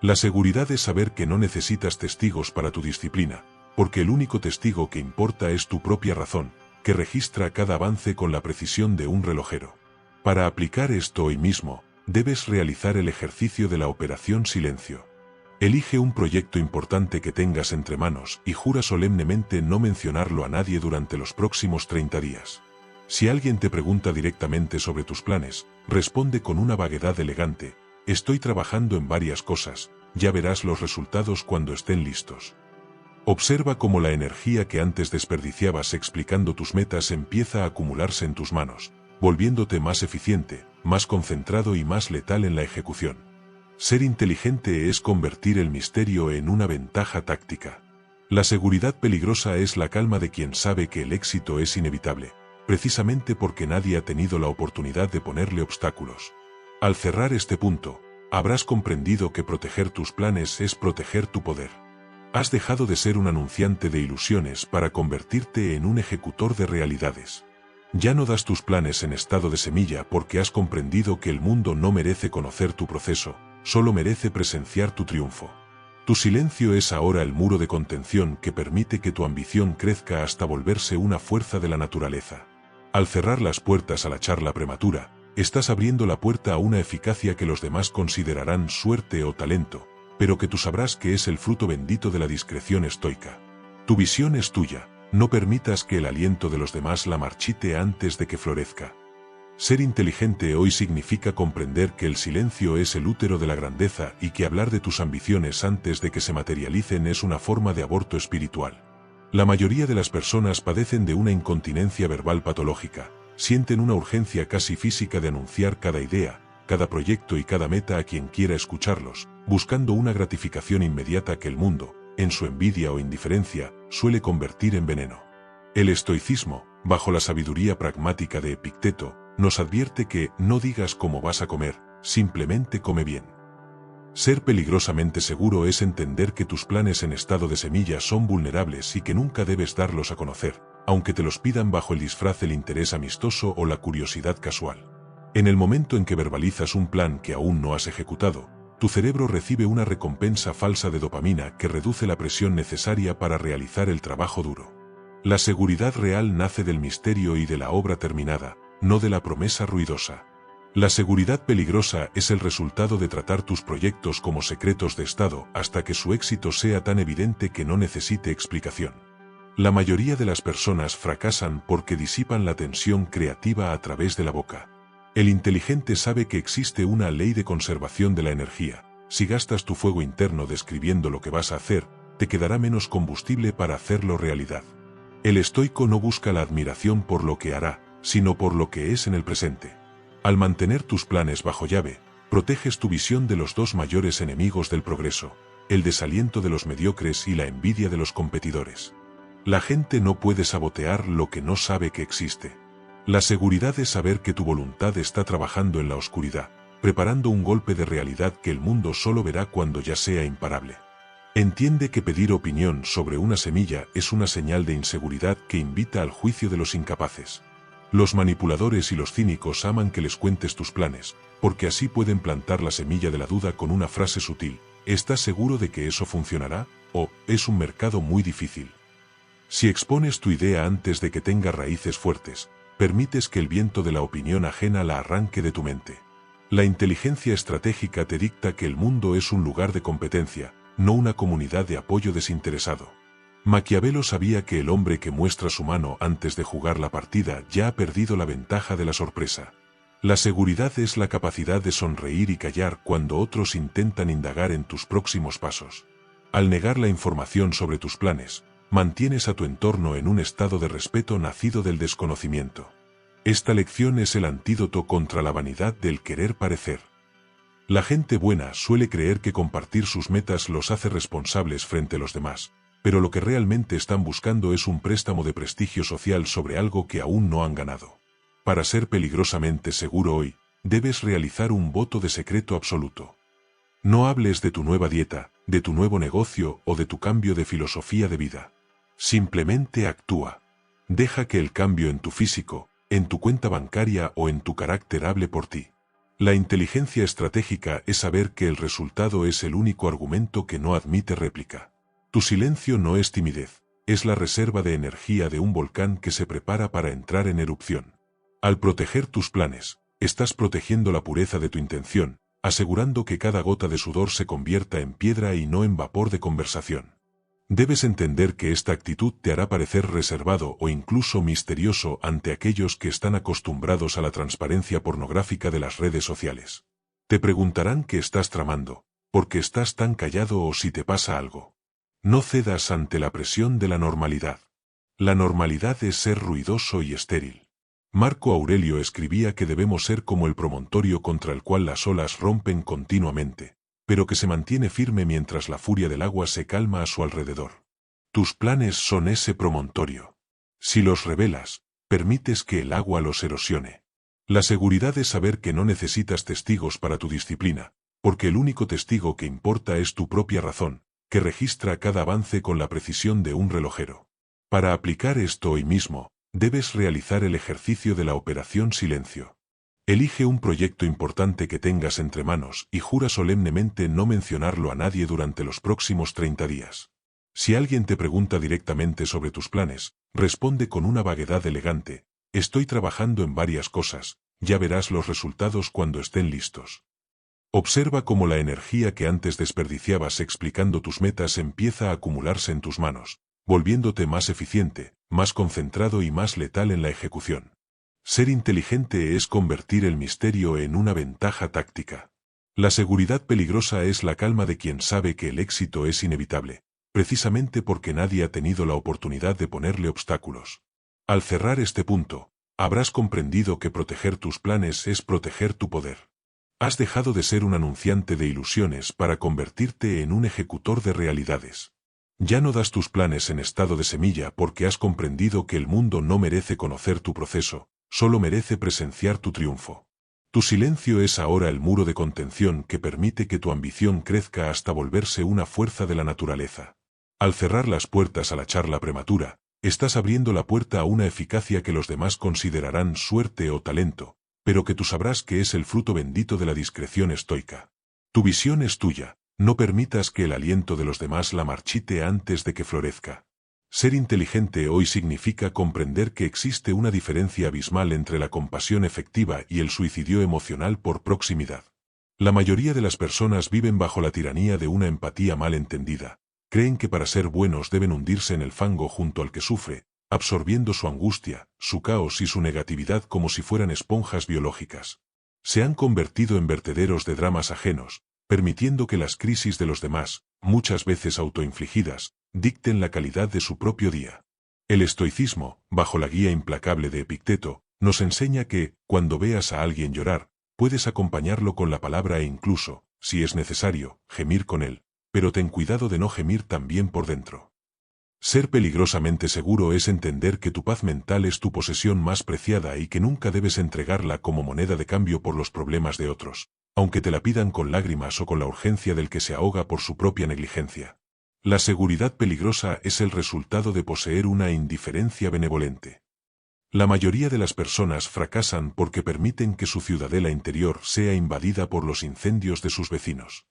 La seguridad es saber que no necesitas testigos para tu disciplina, porque el único testigo que importa es tu propia razón, que registra cada avance con la precisión de un relojero. Para aplicar esto hoy mismo, debes realizar el ejercicio de la operación silencio. Elige un proyecto importante que tengas entre manos y jura solemnemente no mencionarlo a nadie durante los próximos 30 días. Si alguien te pregunta directamente sobre tus planes, responde con una vaguedad elegante: estoy trabajando en varias cosas, ya verás los resultados cuando estén listos. Observa cómo la energía que antes desperdiciabas explicando tus metas empieza a acumularse en tus manos, volviéndote más eficiente, más concentrado y más letal en la ejecución. Ser inteligente es convertir el misterio en una ventaja táctica. La seguridad peligrosa es la calma de quien sabe que el éxito es inevitable, precisamente porque nadie ha tenido la oportunidad de ponerle obstáculos. Al cerrar este punto, habrás comprendido que proteger tus planes es proteger tu poder. Has dejado de ser un anunciante de ilusiones para convertirte en un ejecutor de realidades. Ya no das tus planes en estado de semilla porque has comprendido que el mundo no merece conocer tu proceso, solo merece presenciar tu triunfo. Tu silencio es ahora el muro de contención que permite que tu ambición crezca hasta volverse una fuerza de la naturaleza. Al cerrar las puertas a la charla prematura, estás abriendo la puerta a una eficacia que los demás considerarán suerte o talento, pero que tú sabrás que es el fruto bendito de la discreción estoica. Tu visión es tuya, no permitas que el aliento de los demás la marchite antes de que florezca. Ser inteligente hoy significa comprender que el silencio es el útero de la grandeza y que hablar de tus ambiciones antes de que se materialicen es una forma de aborto espiritual. La mayoría de las personas padecen de una incontinencia verbal patológica, sienten una urgencia casi física de anunciar cada idea, cada proyecto y cada meta a quien quiera escucharlos, buscando una gratificación inmediata que el mundo, en su envidia o indiferencia, suele convertir en veneno. El estoicismo, bajo la sabiduría pragmática de Epicteto, nos advierte que no digas cómo vas a comer, simplemente come bien. Ser peligrosamente seguro es entender que tus planes en estado de semilla son vulnerables y que nunca debes darlos a conocer, aunque te los pidan bajo el disfraz del interés amistoso o la curiosidad casual. En el momento en que verbalizas un plan que aún no has ejecutado, tu cerebro recibe una recompensa falsa de dopamina que reduce la presión necesaria para realizar el trabajo duro. La seguridad real nace del misterio y de la obra terminada, no de la promesa ruidosa. La seguridad peligrosa es el resultado de tratar tus proyectos como secretos de Estado hasta que su éxito sea tan evidente que no necesite explicación. La mayoría de las personas fracasan porque disipan la tensión creativa a través de la boca. El inteligente sabe que existe una ley de conservación de la energía. Si gastas tu fuego interno describiendo lo que vas a hacer, te quedará menos combustible para hacerlo realidad. El estoico no busca la admiración por lo que hará, sino por lo que es en el presente. Al mantener tus planes bajo llave, proteges tu visión de los dos mayores enemigos del progreso, el desaliento de los mediocres y la envidia de los competidores. La gente no puede sabotear lo que no sabe que existe. La seguridad es saber que tu voluntad está trabajando en la oscuridad, preparando un golpe de realidad que el mundo solo verá cuando ya sea imparable. Entiende que pedir opinión sobre una semilla es una señal de inseguridad que invita al juicio de los incapaces. Los manipuladores y los cínicos aman que les cuentes tus planes, porque así pueden plantar la semilla de la duda con una frase sutil: ¿estás seguro de que eso funcionará? O, es un mercado muy difícil. Si expones tu idea antes de que tenga raíces fuertes, permites que el viento de la opinión ajena la arranque de tu mente. La inteligencia estratégica te dicta que el mundo es un lugar de competencia, no una comunidad de apoyo desinteresado. Maquiavelo sabía que el hombre que muestra su mano antes de jugar la partida ya ha perdido la ventaja de la sorpresa. La seguridad es la capacidad de sonreír y callar cuando otros intentan indagar en tus próximos pasos. Al negar la información sobre tus planes, mantienes a tu entorno en un estado de respeto nacido del desconocimiento. Esta lección es el antídoto contra la vanidad del querer parecer. La gente buena suele creer que compartir sus metas los hace responsables frente a los demás, pero lo que realmente están buscando es un préstamo de prestigio social sobre algo que aún no han ganado. Para ser peligrosamente seguro hoy, debes realizar un voto de secreto absoluto. No hables de tu nueva dieta, de tu nuevo negocio o de tu cambio de filosofía de vida. Simplemente actúa. Deja que el cambio en tu físico, en tu cuenta bancaria o en tu carácter hable por ti. La inteligencia estratégica es saber que el resultado es el único argumento que no admite réplica. Tu silencio no es timidez, es la reserva de energía de un volcán que se prepara para entrar en erupción. Al proteger tus planes, estás protegiendo la pureza de tu intención, asegurando que cada gota de sudor se convierta en piedra y no en vapor de conversación. Debes entender que esta actitud te hará parecer reservado o incluso misterioso ante aquellos que están acostumbrados a la transparencia pornográfica de las redes sociales. Te preguntarán qué estás tramando, por qué estás tan callado o si te pasa algo. No cedas ante la presión de la normalidad. La normalidad es ser ruidoso y estéril. Marco Aurelio escribía que debemos ser como el promontorio contra el cual las olas rompen continuamente, pero que se mantiene firme mientras la furia del agua se calma a su alrededor. Tus planes son ese promontorio. Si los revelas, permites que el agua los erosione. La seguridad es saber que no necesitas testigos para tu disciplina, porque el único testigo que importa es tu propia razón, que registra cada avance con la precisión de un relojero. Para aplicar esto hoy mismo, Debes realizar el ejercicio de la operación silencio. Elige un proyecto importante que tengas entre manos y jura solemnemente no mencionarlo a nadie durante los próximos 30 días. Si alguien te pregunta directamente sobre tus planes, responde con una vaguedad elegante: estoy trabajando en varias cosas, ya verás los resultados cuando estén listos. Observa cómo la energía que antes desperdiciabas explicando tus metas empieza a acumularse en tus manos, volviéndote más eficiente, más concentrado y más letal en la ejecución. Ser inteligente es convertir el misterio en una ventaja táctica. La seguridad peligrosa es la calma de quien sabe que el éxito es inevitable, precisamente porque nadie ha tenido la oportunidad de ponerle obstáculos. Al cerrar este punto, habrás comprendido que proteger tus planes es proteger tu poder. Has dejado de ser un anunciante de ilusiones para convertirte en un ejecutor de realidades. Ya no das tus planes en estado de semilla porque has comprendido que el mundo no merece conocer tu proceso, solo merece presenciar tu triunfo. Tu silencio es ahora el muro de contención que permite que tu ambición crezca hasta volverse una fuerza de la naturaleza. Al cerrar las puertas a la charla prematura, estás abriendo la puerta a una eficacia que los demás considerarán suerte o talento, pero que tú sabrás que es el fruto bendito de la discreción estoica. Tu visión es tuya, no permitas que el aliento de los demás la marchite antes de que florezca. Ser inteligente hoy significa comprender que existe una diferencia abismal entre la compasión efectiva y el suicidio emocional por proximidad. La mayoría de las personas viven bajo la tiranía de una empatía mal entendida. Creen que para ser buenos deben hundirse en el fango junto al que sufre, absorbiendo su angustia, su caos y su negatividad como si fueran esponjas biológicas. Se han convertido en vertederos de dramas ajenos, permitiendo que las crisis de los demás, muchas veces autoinfligidas, dicten la calidad de su propio día. El estoicismo, bajo la guía implacable de Epicteto, nos enseña que, cuando veas a alguien llorar, puedes acompañarlo con la palabra e incluso, si es necesario, gemir con él, pero ten cuidado de no gemir también por dentro. Ser peligrosamente seguro es entender que tu paz mental es tu posesión más preciada y que nunca debes entregarla como moneda de cambio por los problemas de otros, aunque te la pidan con lágrimas o con la urgencia del que se ahoga por su propia negligencia. La seguridad peligrosa es el resultado de poseer una indiferencia benevolente. La mayoría de las personas fracasan porque permiten que su ciudadela interior sea invadida por los incendios de sus vecinos.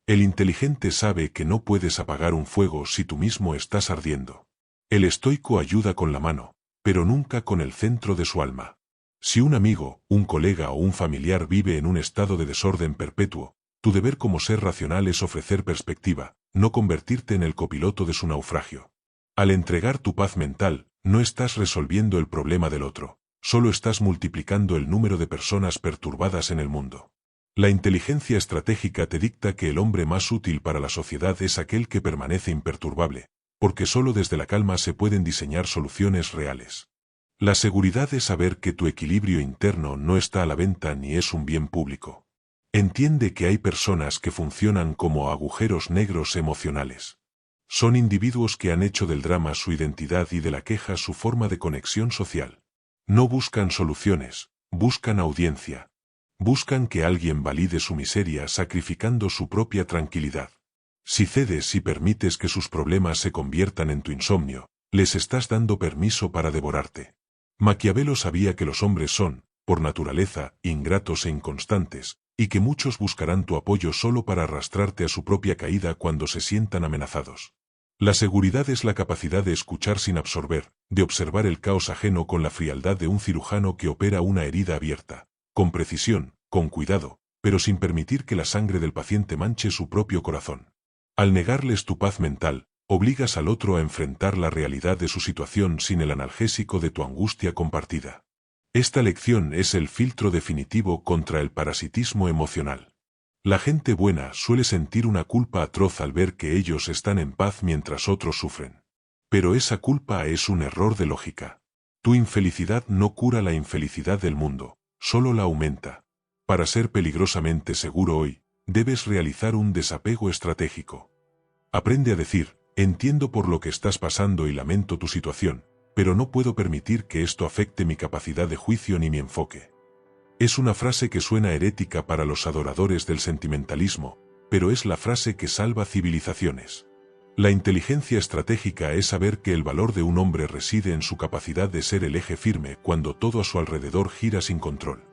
El inteligente sabe que no puedes apagar un fuego si tú mismo estás ardiendo. El estoico ayuda con la mano, pero nunca con el centro de su alma. Si un amigo, un colega o un familiar vive en un estado de desorden perpetuo, tu deber como ser racional es ofrecer perspectiva, no convertirte en el copiloto de su naufragio. Al entregar tu paz mental, no estás resolviendo el problema del otro, solo estás multiplicando el número de personas perturbadas en el mundo. La inteligencia estratégica te dicta que el hombre más útil para la sociedad es aquel que permanece imperturbable, porque solo desde la calma se pueden diseñar soluciones reales. La seguridad es saber que tu equilibrio interno no está a la venta ni es un bien público. Entiende que hay personas que funcionan como agujeros negros emocionales. Son individuos que han hecho del drama su identidad y de la queja su forma de conexión social. No buscan soluciones, buscan audiencia. Buscan que alguien valide su miseria sacrificando su propia tranquilidad. Si cedes y permites que sus problemas se conviertan en tu insomnio, les estás dando permiso para devorarte. Maquiavelo sabía que los hombres son, por naturaleza, ingratos e inconstantes, y que muchos buscarán tu apoyo solo para arrastrarte a su propia caída cuando se sientan amenazados. La seguridad es la capacidad de escuchar sin absorber, de observar el caos ajeno con la frialdad de un cirujano que opera una herida abierta, con precisión, con cuidado, pero sin permitir que la sangre del paciente manche su propio corazón. Al negarles tu paz mental, obligas al otro a enfrentar la realidad de su situación sin el analgésico de tu angustia compartida. Esta lección es el filtro definitivo contra el parasitismo emocional. La gente buena suele sentir una culpa atroz al ver que ellos están en paz mientras otros sufren. Pero esa culpa es un error de lógica. Tu infelicidad no cura la infelicidad del mundo, solo la aumenta. Para ser peligrosamente seguro hoy, debes realizar un desapego estratégico. Aprende a decir: entiendo por lo que estás pasando y lamento tu situación, pero no puedo permitir que esto afecte mi capacidad de juicio ni mi enfoque. Es una frase que suena herética para los adoradores del sentimentalismo, pero es la frase que salva civilizaciones. La inteligencia estratégica es saber que el valor de un hombre reside en su capacidad de ser el eje firme cuando todo a su alrededor gira sin control.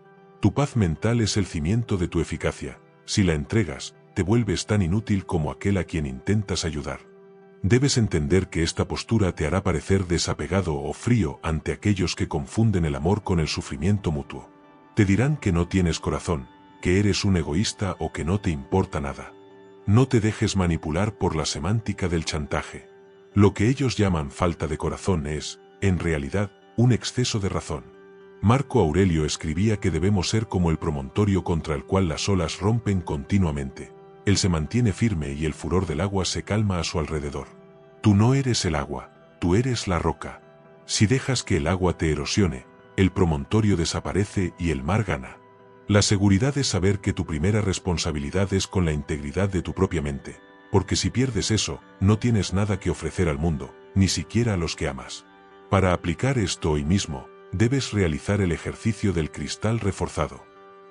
Tu paz mental es el cimiento de tu eficacia. Si la entregas, te vuelves tan inútil como aquel a quien intentas ayudar. Debes entender que esta postura te hará parecer desapegado o frío ante aquellos que confunden el amor con el sufrimiento mutuo. Te dirán que no tienes corazón, que eres un egoísta o que no te importa nada. No te dejes manipular por la semántica del chantaje. Lo que ellos llaman falta de corazón es, en realidad, un exceso de razón. Marco Aurelio escribía que debemos ser como el promontorio contra el cual las olas rompen continuamente. Él se mantiene firme y el furor del agua se calma a su alrededor. Tú no eres el agua, tú eres la roca. Si dejas que el agua te erosione, el promontorio desaparece y el mar gana. La seguridad es saber que tu primera responsabilidad es con la integridad de tu propia mente, porque si pierdes eso, no tienes nada que ofrecer al mundo, ni siquiera a los que amas. Para aplicar esto hoy mismo, debes realizar el ejercicio del cristal reforzado.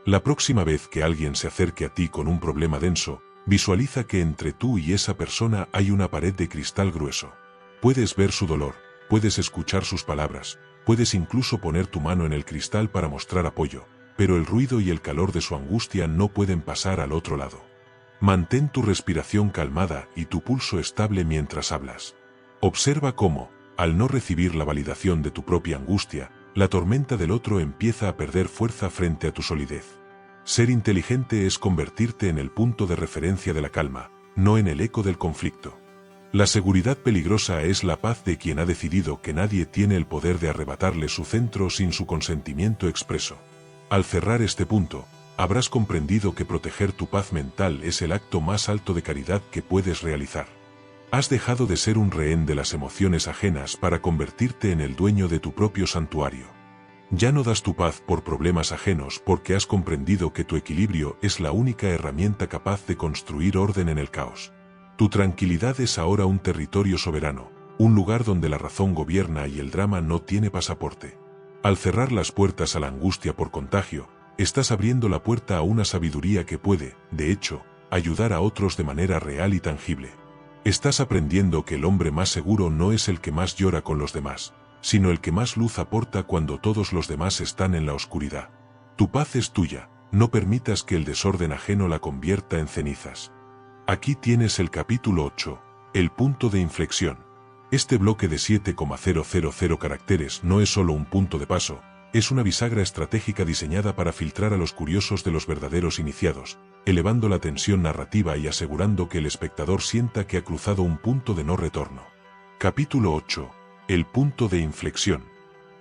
La próxima vez que alguien se acerque a ti con un problema denso, visualiza que entre tú y esa persona hay una pared de cristal grueso. Puedes ver su dolor, puedes escuchar sus palabras, puedes incluso poner tu mano en el cristal para mostrar apoyo, pero el ruido y el calor de su angustia no pueden pasar al otro lado. Mantén tu respiración calmada y tu pulso estable mientras hablas. Observa cómo, al no recibir la validación de tu propia angustia, la tormenta del otro empieza a perder fuerza frente a tu solidez. Ser inteligente es convertirte en el punto de referencia de la calma, no en el eco del conflicto. La seguridad peligrosa es la paz de quien ha decidido que nadie tiene el poder de arrebatarle su centro sin su consentimiento expreso. Al cerrar este punto, habrás comprendido que proteger tu paz mental es el acto más alto de caridad que puedes realizar. Has dejado de ser un rehén de las emociones ajenas para convertirte en el dueño de tu propio santuario. Ya no das tu paz por problemas ajenos porque has comprendido que tu equilibrio es la única herramienta capaz de construir orden en el caos. Tu tranquilidad es ahora un territorio soberano, un lugar donde la razón gobierna y el drama no tiene pasaporte. Al cerrar las puertas a la angustia por contagio, estás abriendo la puerta a una sabiduría que puede, de hecho, ayudar a otros de manera real y tangible. Estás aprendiendo que el hombre más seguro no es el que más llora con los demás, sino el que más luz aporta cuando todos los demás están en la oscuridad. Tu paz es tuya, no permitas que el desorden ajeno la convierta en cenizas. Aquí tienes el capítulo 8, el punto de inflexión. Este bloque de 7,000 caracteres no es solo un punto de paso, es una bisagra estratégica diseñada para filtrar a los curiosos de los verdaderos iniciados, elevando la tensión narrativa y asegurando que el espectador sienta que ha cruzado un punto de no retorno. Capítulo 8. El punto de inflexión.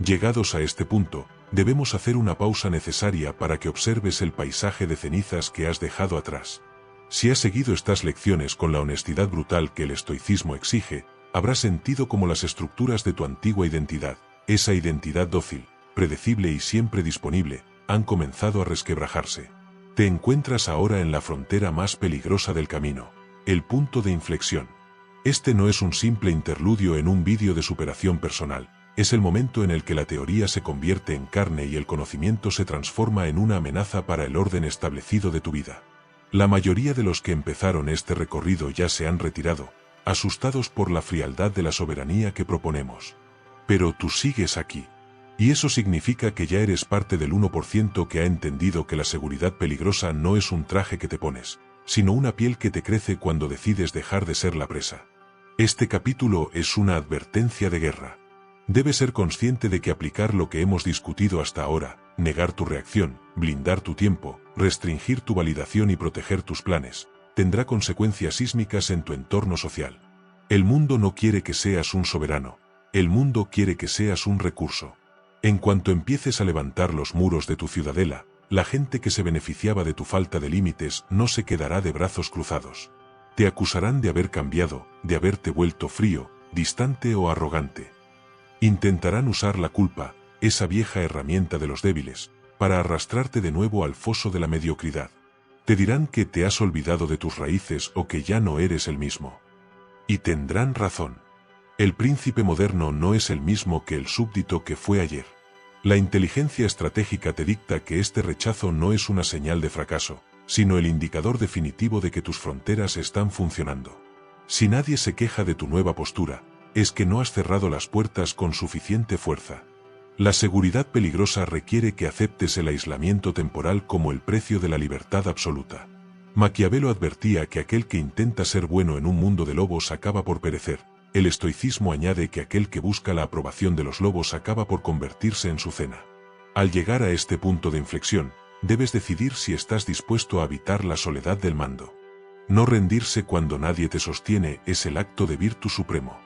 Llegados a este punto, debemos hacer una pausa necesaria para que observes el paisaje de cenizas que has dejado atrás. Si has seguido estas lecciones con la honestidad brutal que el estoicismo exige, habrás sentido cómo las estructuras de tu antigua identidad, esa identidad dócil, predecible y siempre disponible, han comenzado a resquebrajarse. Te encuentras ahora en la frontera más peligrosa del camino, el punto de inflexión. Este no es un simple interludio en un vídeo de superación personal, es el momento en el que la teoría se convierte en carne y el conocimiento se transforma en una amenaza para el orden establecido de tu vida. La mayoría de los que empezaron este recorrido ya se han retirado, asustados por la frialdad de la soberanía que proponemos. Pero tú sigues aquí. Y eso significa que ya eres parte del 1% que ha entendido que la seguridad peligrosa no es un traje que te pones, sino una piel que te crece cuando decides dejar de ser la presa. Este capítulo es una advertencia de guerra. Debes ser consciente de que aplicar lo que hemos discutido hasta ahora, negar tu reacción, blindar tu tiempo, restringir tu validación y proteger tus planes, tendrá consecuencias sísmicas en tu entorno social. El mundo no quiere que seas un soberano, el mundo quiere que seas un recurso. En cuanto empieces a levantar los muros de tu ciudadela, la gente que se beneficiaba de tu falta de límites no se quedará de brazos cruzados. Te acusarán de haber cambiado, de haberte vuelto frío, distante o arrogante. Intentarán usar la culpa, esa vieja herramienta de los débiles, para arrastrarte de nuevo al foso de la mediocridad. Te dirán que te has olvidado de tus raíces o que ya no eres el mismo. Y tendrán razón. El príncipe moderno no es el mismo que el súbdito que fue ayer. La inteligencia estratégica te dicta que este rechazo no es una señal de fracaso, sino el indicador definitivo de que tus fronteras están funcionando. Si nadie se queja de tu nueva postura, es que no has cerrado las puertas con suficiente fuerza. La seguridad peligrosa requiere que aceptes el aislamiento temporal como el precio de la libertad absoluta. Maquiavelo advertía que aquel que intenta ser bueno en un mundo de lobos acaba por perecer. El estoicismo añade que aquel que busca la aprobación de los lobos acaba por convertirse en su cena. Al llegar a este punto de inflexión, debes decidir si estás dispuesto a habitar la soledad del mando. No rendirse cuando nadie te sostiene es el acto de virtud supremo.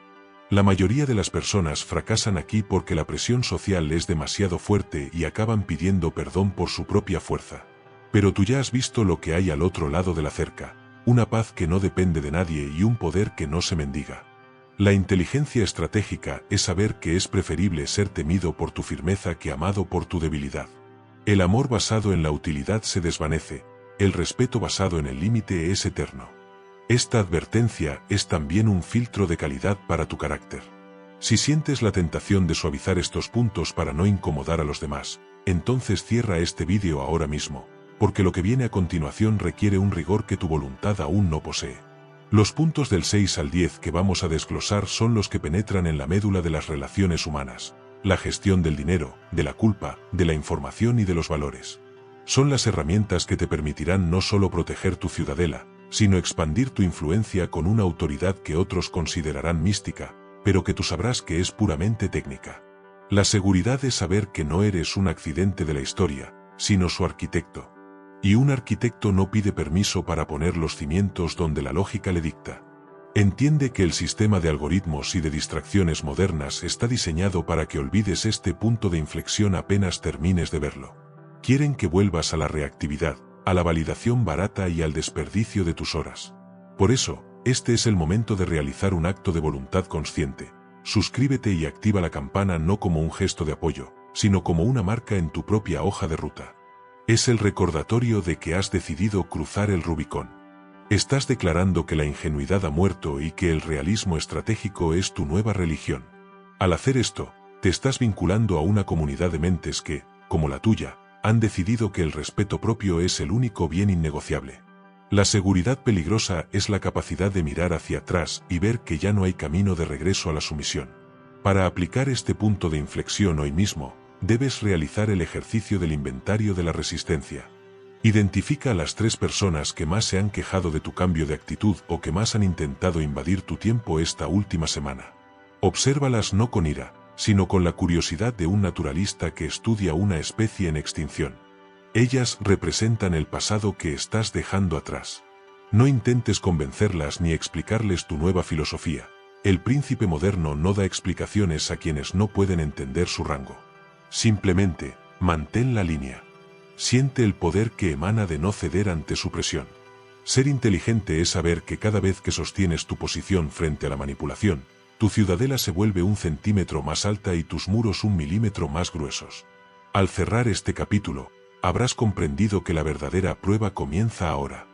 La mayoría de las personas fracasan aquí porque la presión social es demasiado fuerte y acaban pidiendo perdón por su propia fuerza. Pero tú ya has visto lo que hay al otro lado de la cerca, una paz que no depende de nadie y un poder que no se mendiga. La inteligencia estratégica es saber que es preferible ser temido por tu firmeza que amado por tu debilidad. El amor basado en la utilidad se desvanece, el respeto basado en el límite es eterno. Esta advertencia es también un filtro de calidad para tu carácter. Si sientes la tentación de suavizar estos puntos para no incomodar a los demás, entonces cierra este vídeo ahora mismo, porque lo que viene a continuación requiere un rigor que tu voluntad aún no posee. Los puntos del 6 al 10 que vamos a desglosar son los que penetran en la médula de las relaciones humanas, la gestión del dinero, de la culpa, de la información y de los valores. Son las herramientas que te permitirán no solo proteger tu ciudadela, sino expandir tu influencia con una autoridad que otros considerarán mística, pero que tú sabrás que es puramente técnica. La seguridad es saber que no eres un accidente de la historia, sino su arquitecto. Y un arquitecto no pide permiso para poner los cimientos donde la lógica le dicta. Entiende que el sistema de algoritmos y de distracciones modernas está diseñado para que olvides este punto de inflexión apenas termines de verlo. Quieren que vuelvas a la reactividad, a la validación barata y al desperdicio de tus horas. Por eso, este es el momento de realizar un acto de voluntad consciente. Suscríbete y activa la campana no como un gesto de apoyo, sino como una marca en tu propia hoja de ruta. Es el recordatorio de que has decidido cruzar el Rubicón. Estás declarando que la ingenuidad ha muerto y que el realismo estratégico es tu nueva religión. Al hacer esto, te estás vinculando a una comunidad de mentes que, como la tuya, han decidido que el respeto propio es el único bien innegociable. La seguridad peligrosa es la capacidad de mirar hacia atrás y ver que ya no hay camino de regreso a la sumisión. Para aplicar este punto de inflexión hoy mismo, debes realizar el ejercicio del inventario de la resistencia. Identifica a las 3 personas que más se han quejado de tu cambio de actitud o que más han intentado invadir tu tiempo esta última semana. Obsérvalas no con ira, sino con la curiosidad de un naturalista que estudia una especie en extinción. Ellas representan el pasado que estás dejando atrás. No intentes convencerlas ni explicarles tu nueva filosofía. El príncipe moderno no da explicaciones a quienes no pueden entender su rango. Simplemente, mantén la línea. Siente el poder que emana de no ceder ante su presión. Ser inteligente es saber que cada vez que sostienes tu posición frente a la manipulación, tu ciudadela se vuelve 1 centímetro más alta y tus muros 1 milímetro más gruesos. Al cerrar este capítulo, habrás comprendido que la verdadera prueba comienza ahora.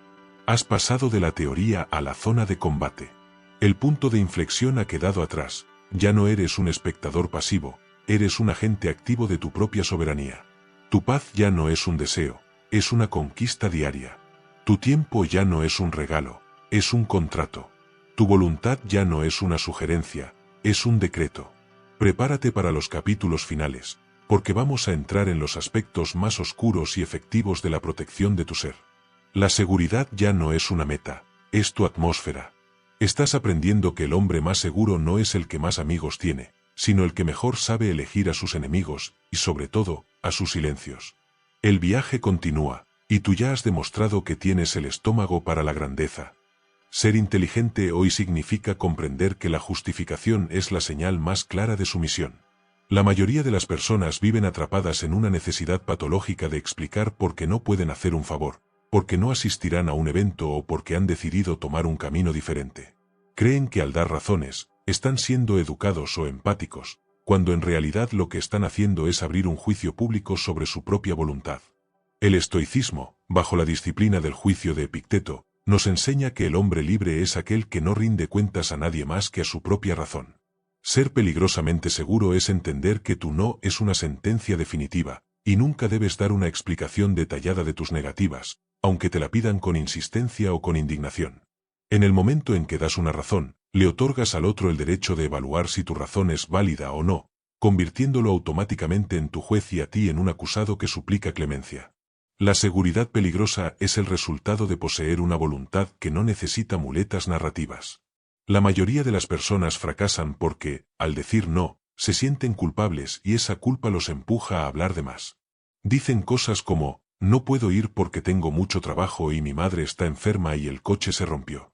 Has pasado de la teoría a la zona de combate. El punto de inflexión ha quedado atrás, ya no eres un espectador pasivo, eres un agente activo de tu propia soberanía. Tu paz ya no es un deseo, es una conquista diaria. Tu tiempo ya no es un regalo, es un contrato. Tu voluntad ya no es una sugerencia, es un decreto. Prepárate para los capítulos finales, porque vamos a entrar en los aspectos más oscuros y efectivos de la protección de tu ser. La seguridad ya no es una meta, es tu atmósfera. Estás aprendiendo que el hombre más seguro no es el que más amigos tiene, sino el que mejor sabe elegir a sus enemigos, y sobre todo, a sus silencios. El viaje continúa, y tú ya has demostrado que tienes el estómago para la grandeza. Ser inteligente hoy significa comprender que la justificación es la señal más clara de sumisión. La mayoría de las personas viven atrapadas en una necesidad patológica de explicar por qué no pueden hacer un favor, porque no asistirán a un evento o porque han decidido tomar un camino diferente. Creen que al dar razones, están siendo educados o empáticos, cuando en realidad lo que están haciendo es abrir un juicio público sobre su propia voluntad. El estoicismo, bajo la disciplina del juicio de Epicteto, nos enseña que el hombre libre es aquel que no rinde cuentas a nadie más que a su propia razón. Ser peligrosamente seguro es entender que tu no es una sentencia definitiva, y nunca debes dar una explicación detallada de tus negativas, aunque te la pidan con insistencia o con indignación. En el momento en que das una razón, le otorgas al otro el derecho de evaluar si tu razón es válida o no, convirtiéndolo automáticamente en tu juez y a ti en un acusado que suplica clemencia. La seguridad peligrosa es el resultado de poseer una voluntad que no necesita muletas narrativas. La mayoría de las personas fracasan porque, al decir no, se sienten culpables y esa culpa los empuja a hablar de más. Dicen cosas como, no puedo ir porque tengo mucho trabajo y mi madre está enferma y el coche se rompió.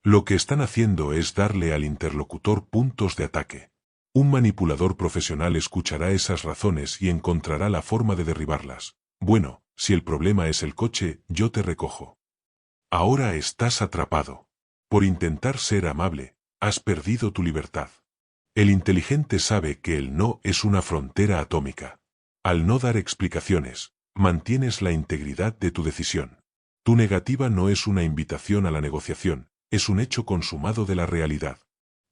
Lo que están haciendo es darle al interlocutor puntos de ataque. Un manipulador profesional escuchará esas razones y encontrará la forma de derribarlas. Bueno, si el problema es el coche, yo te recojo. Ahora estás atrapado. Por intentar ser amable, has perdido tu libertad. El inteligente sabe que el no es una frontera atómica. Al no dar explicaciones, mantienes la integridad de tu decisión. Tu negativa no es una invitación a la negociación, es un hecho consumado de la realidad.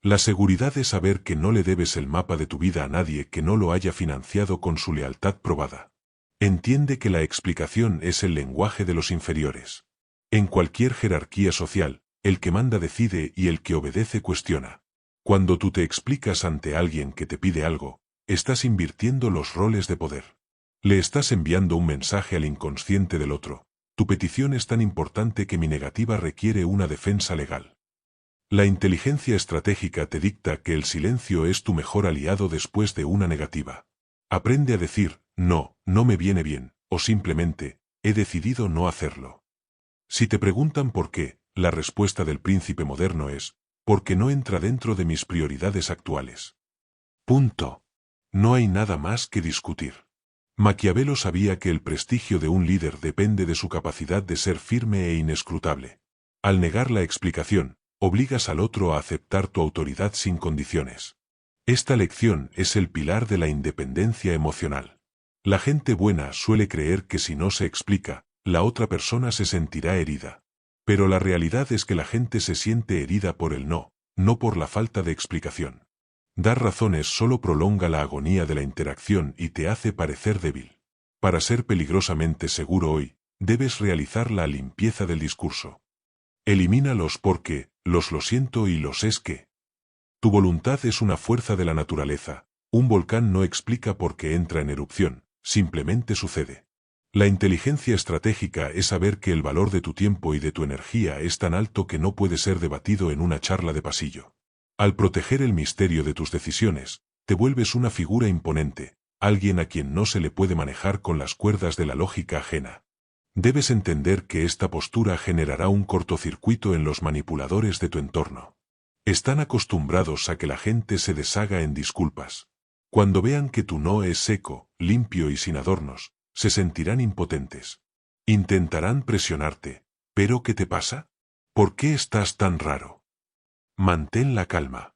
La seguridad es saber que no le debes el mapa de tu vida a nadie que no lo haya financiado con su lealtad probada. Entiende que la explicación es el lenguaje de los inferiores. En cualquier jerarquía social, el que manda decide y el que obedece cuestiona. Cuando tú te explicas ante alguien que te pide algo, estás invirtiendo los roles de poder. Le estás enviando un mensaje al inconsciente del otro. Tu petición es tan importante que mi negativa requiere una defensa legal. La inteligencia estratégica te dicta que el silencio es tu mejor aliado después de una negativa. Aprende a decir, no, no me viene bien, o simplemente, he decidido no hacerlo. Si te preguntan por qué, la respuesta del príncipe moderno es, porque no entra dentro de mis prioridades actuales. Punto. No hay nada más que discutir. Maquiavelo sabía que el prestigio de un líder depende de su capacidad de ser firme e inescrutable. Al negar la explicación, obligas al otro a aceptar tu autoridad sin condiciones. Esta lección es el pilar de la independencia emocional. La gente buena suele creer que si no se explica, la otra persona se sentirá herida. Pero la realidad es que la gente se siente herida por el no, no por la falta de explicación. Dar razones solo prolonga la agonía de la interacción y te hace parecer débil. Para ser peligrosamente seguro hoy, debes realizar la limpieza del discurso. Elimina los por qué, los lo siento y los es que. Tu voluntad es una fuerza de la naturaleza. Un volcán no explica por qué entra en erupción, simplemente sucede. La inteligencia estratégica es saber que el valor de tu tiempo y de tu energía es tan alto que no puede ser debatido en una charla de pasillo. Al proteger el misterio de tus decisiones, te vuelves una figura imponente, alguien a quien no se le puede manejar con las cuerdas de la lógica ajena. Debes entender que esta postura generará un cortocircuito en los manipuladores de tu entorno. Están acostumbrados a que la gente se deshaga en disculpas. Cuando vean que tu no es seco, limpio y sin adornos, se sentirán impotentes. Intentarán presionarte. ¿Pero qué te pasa? ¿Por qué estás tan raro? Mantén la calma.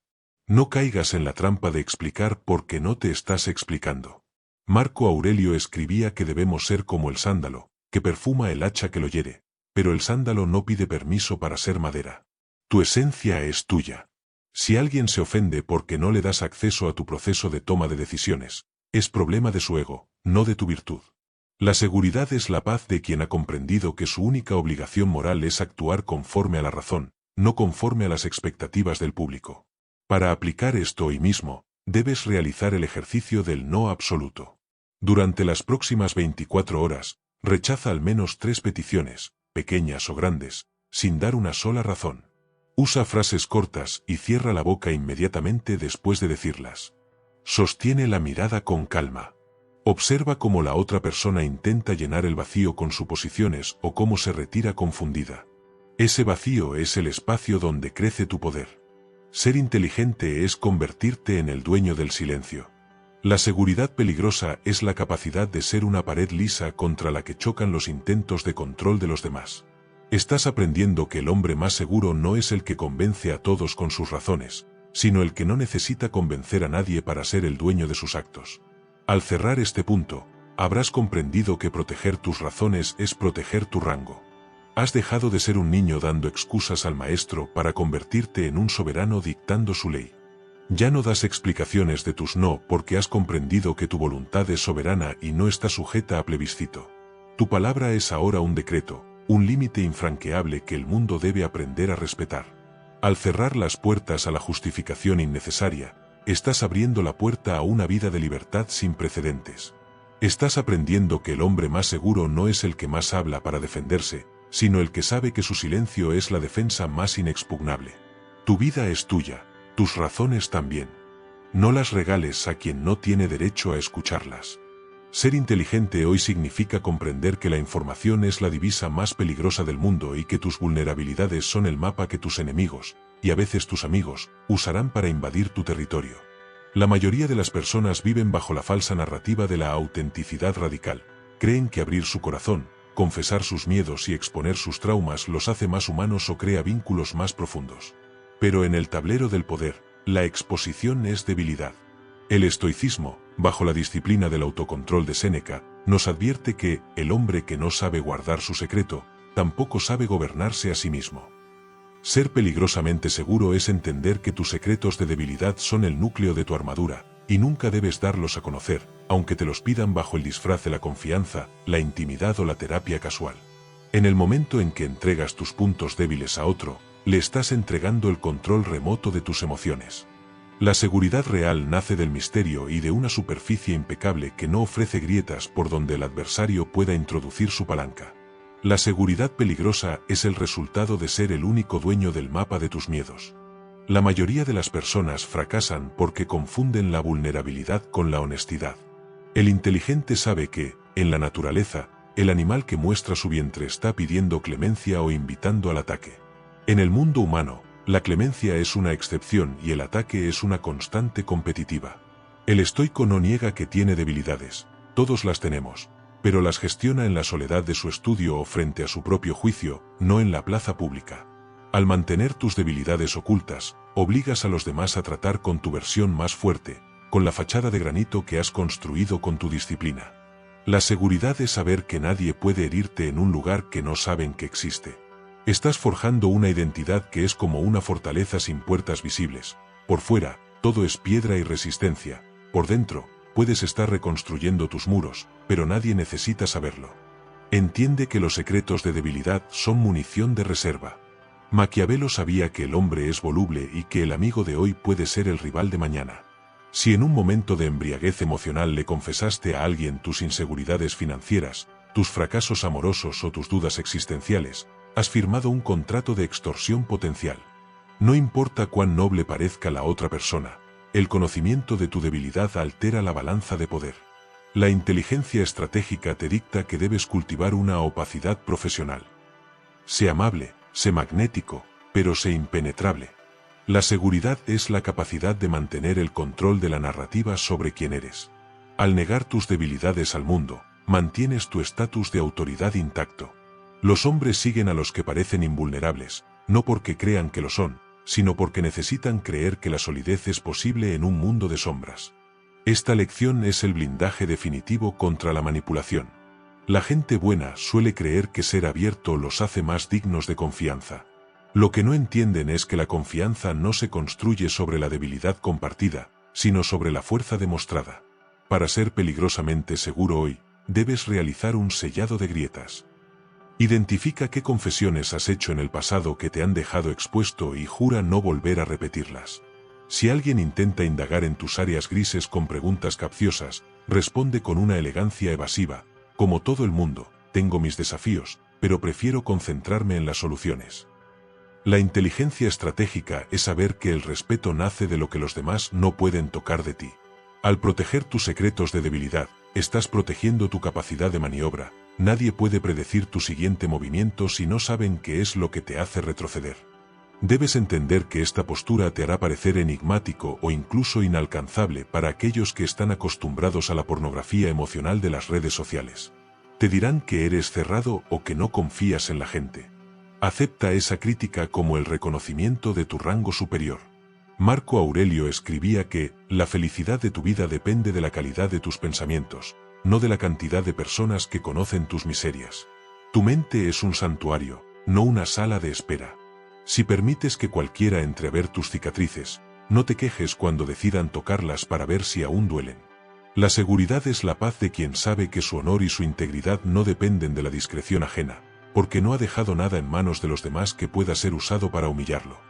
No caigas en la trampa de explicar por qué no te estás explicando. Marco Aurelio escribía que debemos ser como el sándalo, que perfuma el hacha que lo hiere, pero el sándalo no pide permiso para ser madera. Tu esencia es tuya. Si alguien se ofende porque no le das acceso a tu proceso de toma de decisiones, es problema de su ego, no de tu virtud. La seguridad es la paz de quien ha comprendido que su única obligación moral es actuar conforme a la razón, no conforme a las expectativas del público. Para aplicar esto hoy mismo, debes realizar el ejercicio del no absoluto. Durante las próximas 24 horas, rechaza al menos 3 peticiones, pequeñas o grandes, sin dar una sola razón. Usa frases cortas y cierra la boca inmediatamente después de decirlas. Sostiene la mirada con calma. Observa cómo la otra persona intenta llenar el vacío con suposiciones o cómo se retira confundida. Ese vacío es el espacio donde crece tu poder. Ser inteligente es convertirte en el dueño del silencio. La seguridad peligrosa es la capacidad de ser una pared lisa contra la que chocan los intentos de control de los demás. Estás aprendiendo que el hombre más seguro no es el que convence a todos con sus razones, sino el que no necesita convencer a nadie para ser el dueño de sus actos. Al cerrar este punto, habrás comprendido que proteger tus razones es proteger tu rango. Has dejado de ser un niño dando excusas al maestro para convertirte en un soberano dictando su ley. Ya no das explicaciones de tus no porque has comprendido que tu voluntad es soberana y no está sujeta a plebiscito. Tu palabra es ahora un decreto, un límite infranqueable que el mundo debe aprender a respetar. Al cerrar las puertas a la justificación innecesaria, estás abriendo la puerta a una vida de libertad sin precedentes. Estás aprendiendo que el hombre más seguro no es el que más habla para defenderse, sino el que sabe que su silencio es la defensa más inexpugnable. Tu vida es tuya, tus razones también. No las regales a quien no tiene derecho a escucharlas. Ser inteligente hoy significa comprender que la información es la divisa más peligrosa del mundo y que tus vulnerabilidades son el mapa que tus enemigos, y a veces tus amigos, usarán para invadir tu territorio. La mayoría de las personas viven bajo la falsa narrativa de la autenticidad radical. Creen que abrir su corazón, confesar sus miedos y exponer sus traumas los hace más humanos o crea vínculos más profundos. Pero en el tablero del poder, la exposición es debilidad. El estoicismo, bajo la disciplina del autocontrol de Séneca, nos advierte que el hombre que no sabe guardar su secreto, tampoco sabe gobernarse a sí mismo. Ser peligrosamente seguro es entender que tus secretos de debilidad son el núcleo de tu armadura, y nunca debes darlos a conocer, aunque te los pidan bajo el disfraz de la confianza, la intimidad o la terapia casual. En el momento en que entregas tus puntos débiles a otro, le estás entregando el control remoto de tus emociones. La seguridad real nace del misterio y de una superficie impecable que no ofrece grietas por donde el adversario pueda introducir su palanca. La seguridad peligrosa es el resultado de ser el único dueño del mapa de tus miedos. La mayoría de las personas fracasan porque confunden la vulnerabilidad con la honestidad. El inteligente sabe que, en la naturaleza, el animal que muestra su vientre está pidiendo clemencia o invitando al ataque. En el mundo humano, la clemencia es una excepción y el ataque es una constante competitiva. El estoico no niega que tiene debilidades, todos las tenemos, pero las gestiona en la soledad de su estudio o frente a su propio juicio, no en la plaza pública. Al mantener tus debilidades ocultas, obligas a los demás a tratar con tu versión más fuerte, con la fachada de granito que has construido con tu disciplina. La seguridad es saber que nadie puede herirte en un lugar que no saben que existe. Estás forjando una identidad que es como una fortaleza sin puertas visibles. Por fuera, todo es piedra y resistencia. Por dentro, puedes estar reconstruyendo tus muros, pero nadie necesita saberlo. Entiende que los secretos de debilidad son munición de reserva. Maquiavelo sabía que el hombre es voluble y que el amigo de hoy puede ser el rival de mañana. Si en un momento de embriaguez emocional le confesaste a alguien tus inseguridades financieras, tus fracasos amorosos o tus dudas existenciales, has firmado un contrato de extorsión potencial. No importa cuán noble parezca la otra persona, el conocimiento de tu debilidad altera la balanza de poder. La inteligencia estratégica te dicta que debes cultivar una opacidad profesional. Sé amable, sé magnético, pero sé impenetrable. La seguridad es la capacidad de mantener el control de la narrativa sobre quién eres. Al negar tus debilidades al mundo, mantienes tu estatus de autoridad intacto. Los hombres siguen a los que parecen invulnerables, no porque crean que lo son, sino porque necesitan creer que la solidez es posible en un mundo de sombras. Esta lección es el blindaje definitivo contra la manipulación. La gente buena suele creer que ser abierto los hace más dignos de confianza. Lo que no entienden es que la confianza no se construye sobre la debilidad compartida, sino sobre la fuerza demostrada. Para ser peligrosamente seguro hoy, debes realizar un sellado de grietas. Identifica qué confesiones has hecho en el pasado que te han dejado expuesto y jura no volver a repetirlas. Si alguien intenta indagar en tus áreas grises con preguntas capciosas, responde con una elegancia evasiva: como todo el mundo, tengo mis desafíos, pero prefiero concentrarme en las soluciones. La inteligencia estratégica es saber que el respeto nace de lo que los demás no pueden tocar de ti. Al proteger tus secretos de debilidad, estás protegiendo tu capacidad de maniobra. Nadie puede predecir tu siguiente movimiento si no saben qué es lo que te hace retroceder. Debes entender que esta postura te hará parecer enigmático o incluso inalcanzable para aquellos que están acostumbrados a la pornografía emocional de las redes sociales. Te dirán que eres cerrado o que no confías en la gente. Acepta esa crítica como el reconocimiento de tu rango superior. Marco Aurelio escribía que la felicidad de tu vida depende de la calidad de tus pensamientos, no de la cantidad de personas que conocen tus miserias. Tu mente es un santuario, no una sala de espera. Si permites que cualquiera entre a ver tus cicatrices, no te quejes cuando decidan tocarlas para ver si aún duelen. La seguridad es la paz de quien sabe que su honor y su integridad no dependen de la discreción ajena. porque no ha dejado nada en manos de los demás que pueda ser usado para humillarlo.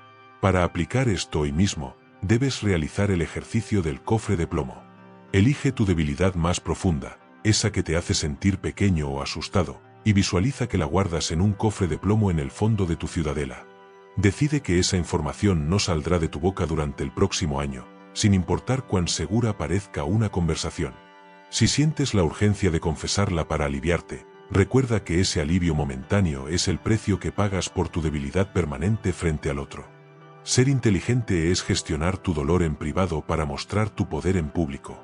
Para aplicar esto hoy mismo, debes realizar el ejercicio del cofre de plomo. Elige tu debilidad más profunda, esa que te hace sentir pequeño o asustado, y visualiza que la guardas en un cofre de plomo en el fondo de tu ciudadela. Decide que esa información no saldrá de tu boca durante el próximo año, sin importar cuán segura parezca una conversación. Si sientes la urgencia de confesarla para aliviarte, recuerda que ese alivio momentáneo es el precio que pagas por tu debilidad permanente frente al otro. Ser inteligente es gestionar tu dolor en privado para mostrar tu poder en público.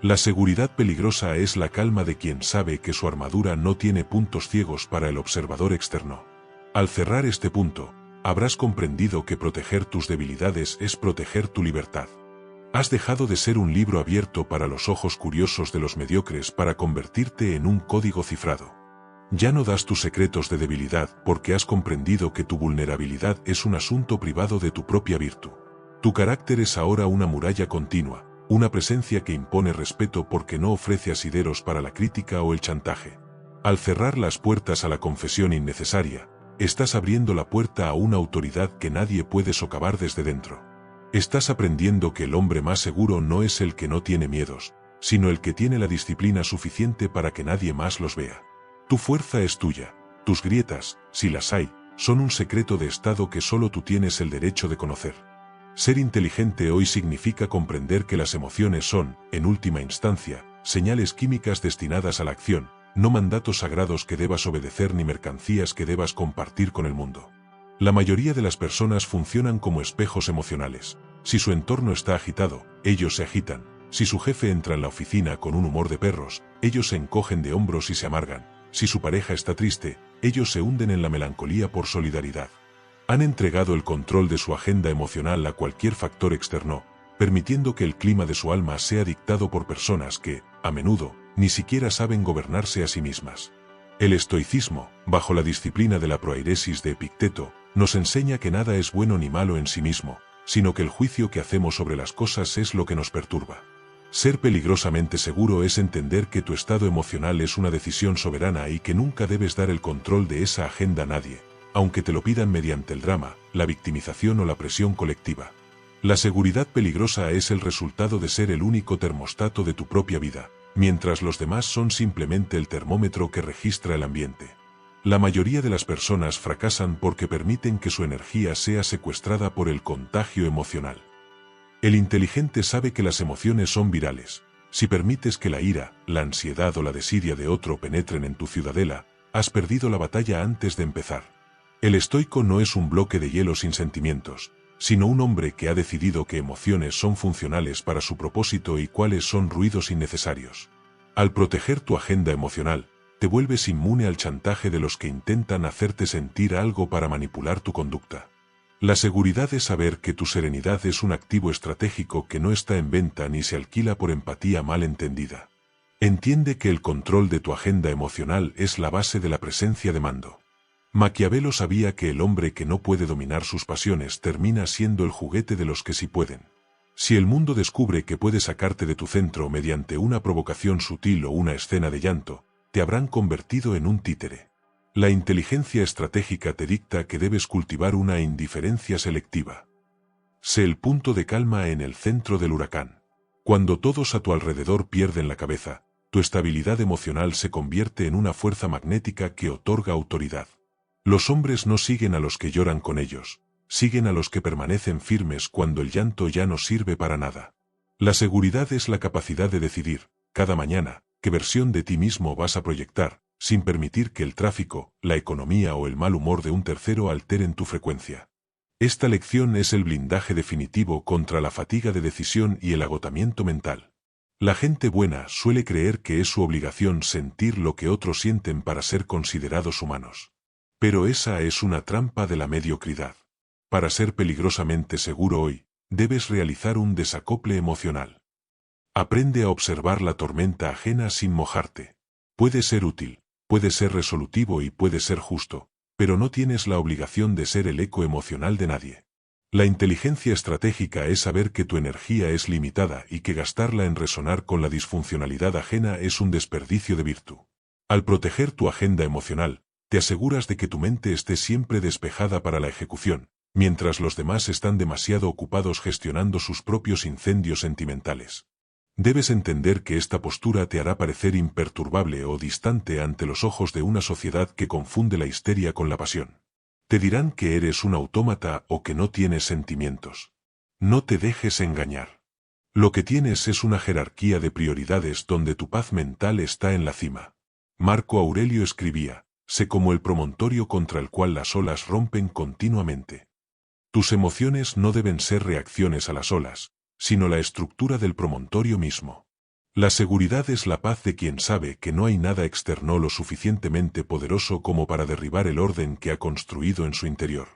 La seguridad peligrosa es la calma de quien sabe que su armadura no tiene puntos ciegos para el observador externo. Al cerrar este punto, habrás comprendido que proteger tus debilidades es proteger tu libertad. Has dejado de ser un libro abierto para los ojos curiosos de los mediocres para convertirte en un código cifrado. Ya no das tus secretos de debilidad porque has comprendido que tu vulnerabilidad es un asunto privado de tu propia virtud. Tu carácter es ahora una muralla continua, una presencia que impone respeto porque no ofrece asideros para la crítica o el chantaje. Al cerrar las puertas a la confesión innecesaria, estás abriendo la puerta a una autoridad que nadie puede socavar desde dentro. Estás aprendiendo que el hombre más seguro no es el que no tiene miedos, sino el que tiene la disciplina suficiente para que nadie más los vea. Tu fuerza es tuya, tus grietas, si las hay, son un secreto de estado que solo tú tienes el derecho de conocer. Ser inteligente hoy significa comprender que las emociones son, en última instancia, señales químicas destinadas a la acción, no mandatos sagrados que debas obedecer ni mercancías que debas compartir con el mundo. La mayoría de las personas funcionan como espejos emocionales. Si su entorno está agitado, ellos se agitan. Si su jefe entra en la oficina con un humor de perros, ellos se encogen de hombros y se amargan. Si su pareja está triste, ellos se hunden en la melancolía por solidaridad. Han entregado el control de su agenda emocional a cualquier factor externo, permitiendo que el clima de su alma sea dictado por personas que, a menudo, ni siquiera saben gobernarse a sí mismas. El estoicismo, bajo la disciplina de la proairesis de Epicteto, nos enseña que nada es bueno ni malo en sí mismo, sino que el juicio que hacemos sobre las cosas es lo que nos perturba. Ser peligrosamente seguro es entender que tu estado emocional es una decisión soberana y que nunca debes dar el control de esa agenda a nadie, aunque te lo pidan mediante el drama, la victimización o la presión colectiva. La seguridad peligrosa es el resultado de ser el único termostato de tu propia vida, mientras los demás son simplemente el termómetro que registra el ambiente. La mayoría de las personas fracasan porque permiten que su energía sea secuestrada por el contagio emocional. El inteligente sabe que las emociones son virales. Si permites que la ira, la ansiedad o la desidia de otro penetren en tu ciudadela, has perdido la batalla antes de empezar. El estoico no es un bloque de hielo sin sentimientos, sino un hombre que ha decidido qué emociones son funcionales para su propósito y cuáles son ruidos innecesarios. Al proteger tu agenda emocional, te vuelves inmune al chantaje de los que intentan hacerte sentir algo para manipular tu conducta. La seguridad es saber que tu serenidad es un activo estratégico que no está en venta ni se alquila por empatía mal entendida. Entiende que el control de tu agenda emocional es la base de la presencia de mando. Maquiavelo sabía que el hombre que no puede dominar sus pasiones termina siendo el juguete de los que sí pueden. Si el mundo descubre que puede sacarte de tu centro mediante una provocación sutil o una escena de llanto, te habrán convertido en un títere. La inteligencia estratégica te dicta que debes cultivar una indiferencia selectiva. Sé el punto de calma en el centro del huracán. Cuando todos a tu alrededor pierden la cabeza, tu estabilidad emocional se convierte en una fuerza magnética que otorga autoridad. Los hombres no siguen a los que lloran con ellos, siguen a los que permanecen firmes cuando el llanto ya no sirve para nada. La seguridad es la capacidad de decidir, cada mañana, qué versión de ti mismo vas a proyectar, sin permitir que el tráfico, la economía o el mal humor de un tercero alteren tu frecuencia. Esta lección es el blindaje definitivo contra la fatiga de decisión y el agotamiento mental. La gente buena suele creer que es su obligación sentir lo que otros sienten para ser considerados humanos. Pero esa es una trampa de la mediocridad. Para ser peligrosamente seguro hoy, debes realizar un desacople emocional. Aprende a observar la tormenta ajena sin mojarte. Puede ser útil, puede ser resolutivo y puede ser justo, pero no tienes la obligación de ser el eco emocional de nadie. La inteligencia estratégica es saber que tu energía es limitada y que gastarla en resonar con la disfuncionalidad ajena es un desperdicio de virtud. Al proteger tu agenda emocional, Te aseguras de que tu mente esté siempre despejada para la ejecución, mientras los demás están demasiado ocupados gestionando sus propios incendios sentimentales. Debes entender que esta postura te hará parecer imperturbable o distante ante los ojos de una sociedad que confunde la histeria con la pasión. Te dirán que eres un autómata o que no tienes sentimientos. No te dejes engañar. Lo que tienes es una jerarquía de prioridades donde tu paz mental está en la cima. Marco Aurelio escribía: sé como el promontorio contra el cual las olas rompen continuamente. Tus emociones no deben ser reacciones a las olas, sino la estructura del promontorio mismo. La seguridad es la paz de quien sabe que no hay nada externo lo suficientemente poderoso como para derribar el orden que ha construido en su interior.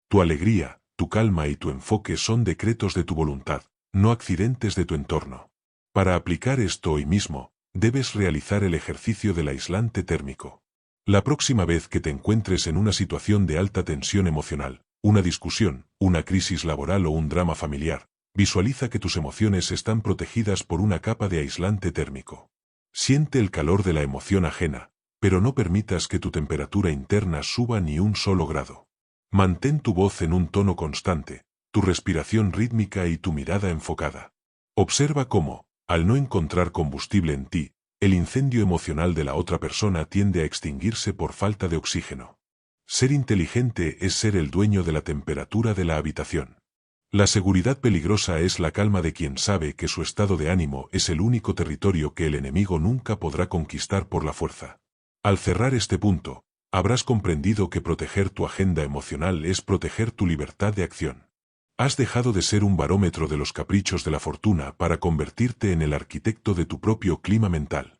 Tu alegría, tu calma y tu enfoque son decretos de tu voluntad, no accidentes de tu entorno. Para aplicar esto hoy mismo, debes realizar el ejercicio del aislante térmico. La próxima vez que te encuentres en una situación de alta tensión emocional, una discusión, una crisis laboral o un drama familiar, visualiza que tus emociones están protegidas por una capa de aislante térmico. Siente el calor de la emoción ajena, pero no permitas que tu temperatura interna suba ni un solo grado. Mantén tu voz en un tono constante, tu respiración rítmica y tu mirada enfocada. Observa cómo, al no encontrar combustible en ti, el incendio emocional de la otra persona tiende a extinguirse por falta de oxígeno. Ser inteligente es ser el dueño de la temperatura de la habitación. La seguridad peligrosa es la calma de quien sabe que su estado de ánimo es el único territorio que el enemigo nunca podrá conquistar por la fuerza. Al cerrar este punto, habrás comprendido que proteger tu agenda emocional es proteger tu libertad de acción. Has dejado de ser un barómetro de los caprichos de la fortuna para convertirte en el arquitecto de tu propio clima mental.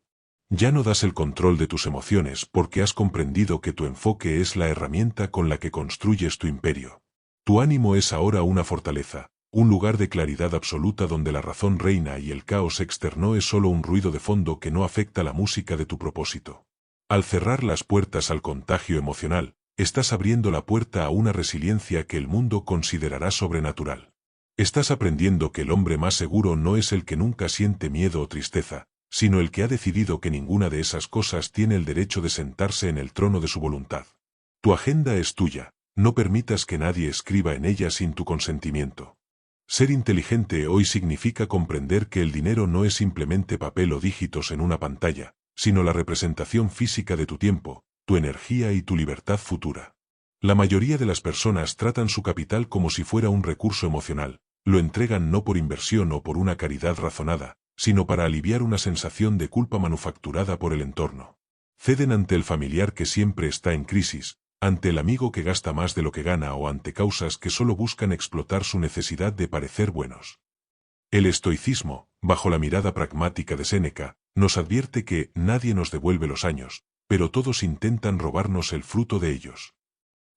Ya no das el control de tus emociones porque has comprendido que tu enfoque es la herramienta con la que construyes tu imperio. Tu ánimo es ahora una fortaleza, un lugar de claridad absoluta donde la razón reina y el caos externo es solo un ruido de fondo que no afecta la música de tu propósito. Al cerrar las puertas al contagio emocional, estás abriendo la puerta a una resiliencia que el mundo considerará sobrenatural. Estás aprendiendo que el hombre más seguro no es el que nunca siente miedo o tristeza, sino el que ha decidido que ninguna de esas cosas tiene el derecho de sentarse en el trono de su voluntad. Tu agenda es tuya, no permitas que nadie escriba en ella sin tu consentimiento. Ser inteligente hoy significa comprender que el dinero no es simplemente papel o dígitos en una pantalla, sino la representación física de tu tiempo, tu energía y tu libertad futura. La mayoría de las personas tratan su capital como si fuera un recurso emocional, lo entregan no por inversión o por una caridad razonada, sino para aliviar una sensación de culpa manufacturada por el entorno. Ceden ante el familiar que siempre está en crisis, ante el amigo que gasta más de lo que gana o ante causas que solo buscan explotar su necesidad de parecer buenos. El estoicismo, bajo la mirada pragmática de Séneca, nos advierte que nadie nos devuelve los años, pero todos intentan robarnos el fruto de ellos.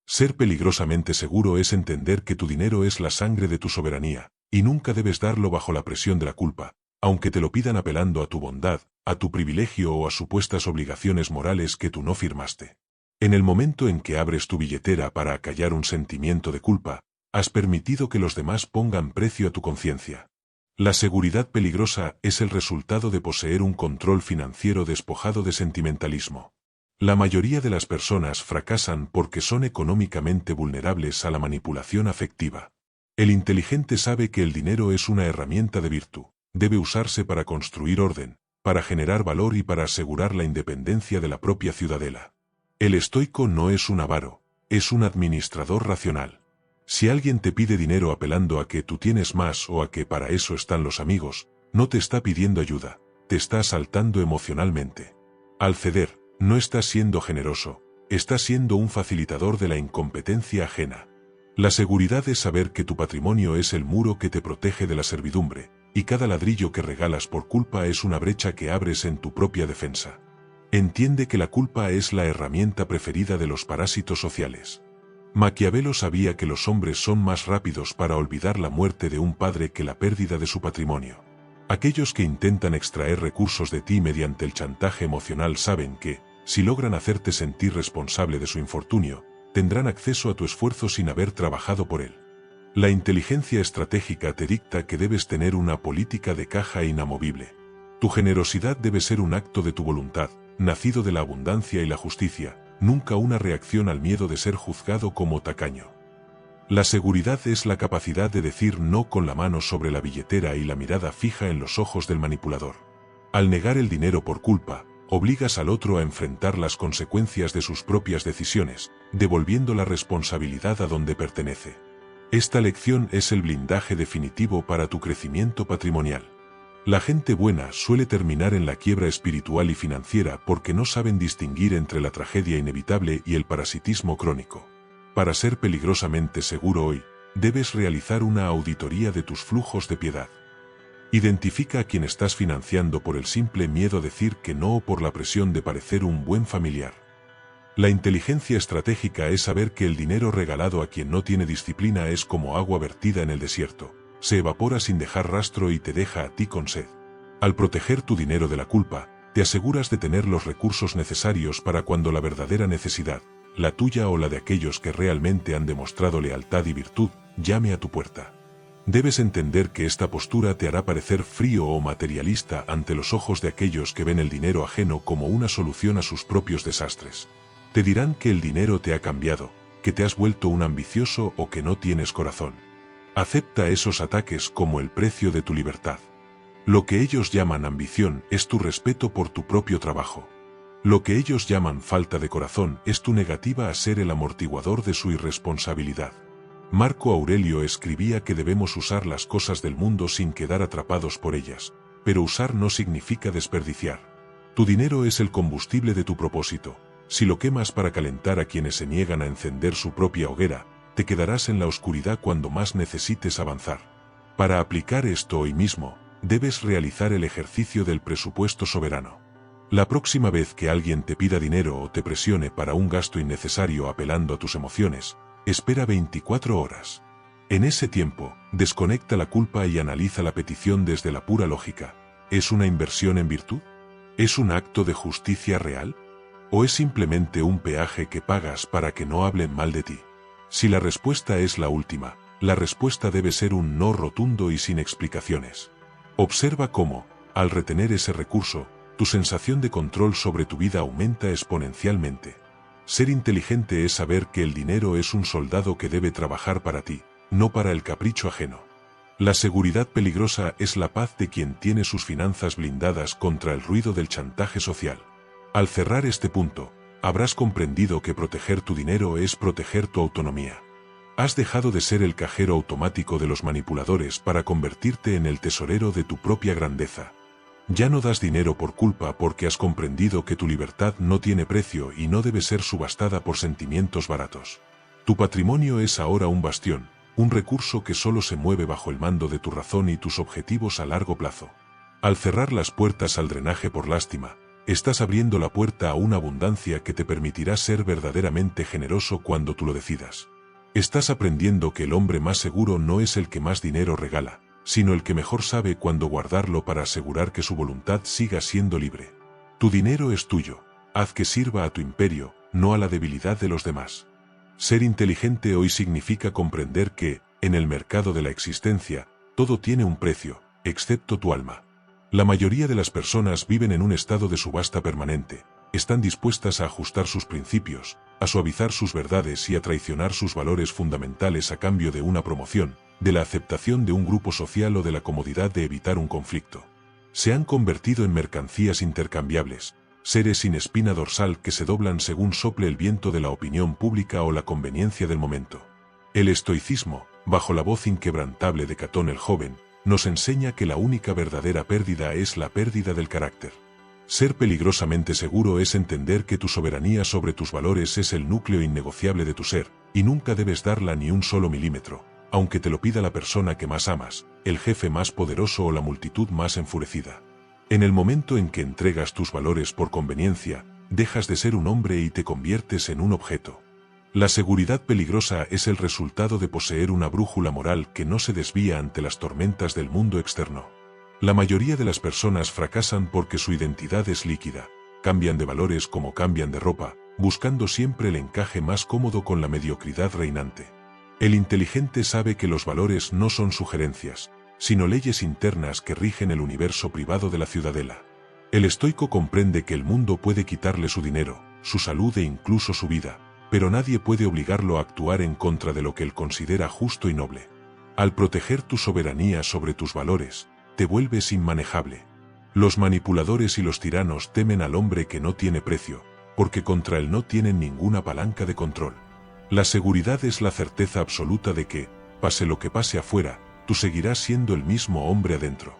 Ser peligrosamente seguro es entender que tu dinero es la sangre de tu soberanía, y nunca debes darlo bajo la presión de la culpa, aunque te lo pidan apelando a tu bondad, a tu privilegio o a supuestas obligaciones morales que tú no firmaste. En el momento en que abres tu billetera para acallar un sentimiento de culpa, has permitido que los demás pongan precio a tu conciencia. La seguridad peligrosa es el resultado de poseer un control financiero despojado de sentimentalismo. La mayoría de las personas fracasan porque son económicamente vulnerables a la manipulación afectiva. El inteligente sabe que el dinero es una herramienta de virtud, debe usarse para construir orden, para generar valor y para asegurar la independencia de la propia ciudadela. El estoico no es un avaro, es un administrador racional. Si alguien te pide dinero apelando a que tú tienes más o a que para eso están los amigos, no te está pidiendo ayuda, te está asaltando emocionalmente. Al ceder, no estás siendo generoso, estás siendo un facilitador de la incompetencia ajena. La seguridad es saber que tu patrimonio es el muro que te protege de la servidumbre, y cada ladrillo que regalas por culpa es una brecha que abres en tu propia defensa. Entiende que la culpa es la herramienta preferida de los parásitos sociales. Maquiavelo sabía que los hombres son más rápidos para olvidar la muerte de un padre que la pérdida de su patrimonio. Aquellos que intentan extraer recursos de ti mediante el chantaje emocional saben que, si logran hacerte sentir responsable de su infortunio, tendrán acceso a tu esfuerzo sin haber trabajado por él. La inteligencia estratégica te dicta que debes tener una política de caja inamovible. Tu generosidad debe ser un acto de tu voluntad, nacido de la abundancia y la justicia, nunca una reacción al miedo de ser juzgado como tacaño. La seguridad es la capacidad de decir no con la mano sobre la billetera y la mirada fija en los ojos del manipulador. Al negar el dinero por culpa, obligas al otro a enfrentar las consecuencias de sus propias decisiones, devolviendo la responsabilidad a donde pertenece. Esta lección es el blindaje definitivo para tu crecimiento patrimonial. La gente buena suele terminar en la quiebra espiritual y financiera porque no saben distinguir entre la tragedia inevitable y el parasitismo crónico. Para ser peligrosamente seguro hoy, debes realizar una auditoría de tus flujos de piedad. Identifica a quien estás financiando por el simple miedo a decir que no o por la presión de parecer un buen familiar. La inteligencia estratégica es saber que el dinero regalado a quien no tiene disciplina es como agua vertida en el desierto, se evapora sin dejar rastro y te deja a ti con sed. Al proteger tu dinero de la culpa, te aseguras de tener los recursos necesarios para cuando la verdadera necesidad, la tuya o la de aquellos que realmente han demostrado lealtad y virtud, llame a tu puerta. Debes entender que esta postura te hará parecer frío o materialista ante los ojos de aquellos que ven el dinero ajeno como una solución a sus propios desastres. Te dirán que el dinero te ha cambiado, que te has vuelto un ambicioso o que no tienes corazón. Acepta esos ataques como el precio de tu libertad. Lo que ellos llaman ambición es tu respeto por tu propio trabajo. Lo que ellos llaman falta de corazón es tu negativa a ser el amortiguador de su irresponsabilidad. Marco Aurelio escribía que debemos usar las cosas del mundo sin quedar atrapados por ellas, pero usar no significa desperdiciar. Tu dinero es el combustible de tu propósito. Si lo quemas para calentar a quienes se niegan a encender su propia hoguera, te quedarás en la oscuridad cuando más necesites avanzar. Para aplicar esto hoy mismo, debes realizar el ejercicio del presupuesto soberano. La próxima vez que alguien te pida dinero o te presione para un gasto innecesario apelando a tus emociones, espera 24 horas. En ese tiempo, desconecta la culpa y analiza la petición desde la pura lógica. ¿Es una inversión en virtud? ¿Es un acto de justicia real? ¿O es simplemente un peaje que pagas para que no hablen mal de ti? Si la respuesta es la última, la respuesta debe ser un no rotundo y sin explicaciones. Observa cómo, al retener ese recurso, tu sensación de control sobre tu vida aumenta exponencialmente. Ser inteligente es saber que el dinero es un soldado que debe trabajar para ti, no para el capricho ajeno. La seguridad peligrosa es la paz de quien tiene sus finanzas blindadas contra el ruido del chantaje social. Al cerrar este punto, habrás comprendido que proteger tu dinero es proteger tu autonomía. Has dejado de ser el cajero automático de los manipuladores para convertirte en el tesorero de tu propia grandeza. Ya no das dinero por culpa porque has comprendido que tu libertad no tiene precio y no debe ser subastada por sentimientos baratos. Tu patrimonio es ahora un bastión, un recurso que solo se mueve bajo el mando de tu razón y tus objetivos a largo plazo. Al cerrar las puertas al drenaje por lástima, estás abriendo la puerta a una abundancia que te permitirá ser verdaderamente generoso cuando tú lo decidas. Estás aprendiendo que el hombre más seguro no es el que más dinero regala, sino el que mejor sabe cuándo guardarlo para asegurar que su voluntad siga siendo libre. Tu dinero es tuyo, haz que sirva a tu imperio, no a la debilidad de los demás. Ser inteligente hoy significa comprender que, en el mercado de la existencia, todo tiene un precio, excepto tu alma. La mayoría de las personas viven en un estado de subasta permanente, están dispuestas a ajustar sus principios, a suavizar sus verdades y a traicionar sus valores fundamentales a cambio de una promoción, de la aceptación de un grupo social o de la comodidad de evitar un conflicto. Se han convertido en mercancías intercambiables, seres sin espina dorsal que se doblan según sople el viento de la opinión pública o la conveniencia del momento. El estoicismo, bajo la voz inquebrantable de Catón el Joven, nos enseña que la única verdadera pérdida es la pérdida del carácter. Ser peligrosamente seguro es entender que tu soberanía sobre tus valores es el núcleo innegociable de tu ser, y nunca debes darla ni un solo milímetro, aunque te lo pida la persona que más amas, el jefe más poderoso o la multitud más enfurecida. En el momento en que entregas tus valores por conveniencia, dejas de ser un hombre y te conviertes en un objeto. La seguridad peligrosa es el resultado de poseer una brújula moral que no se desvía ante las tormentas del mundo externo. La mayoría de las personas fracasan porque su identidad es líquida, cambian de valores como cambian de ropa, buscando siempre el encaje más cómodo con la mediocridad reinante. El inteligente sabe que los valores no son sugerencias, sino leyes internas que rigen el universo privado de la ciudadela. El estoico comprende que el mundo puede quitarle su dinero, su salud e incluso su vida, pero nadie puede obligarlo a actuar en contra de lo que él considera justo y noble. Al proteger tu soberanía sobre tus valores, te vuelves inmanejable. Los manipuladores y los tiranos temen al hombre que no tiene precio, porque contra él no tienen ninguna palanca de control. La seguridad es la certeza absoluta de que, pase lo que pase afuera, tú seguirás siendo el mismo hombre adentro.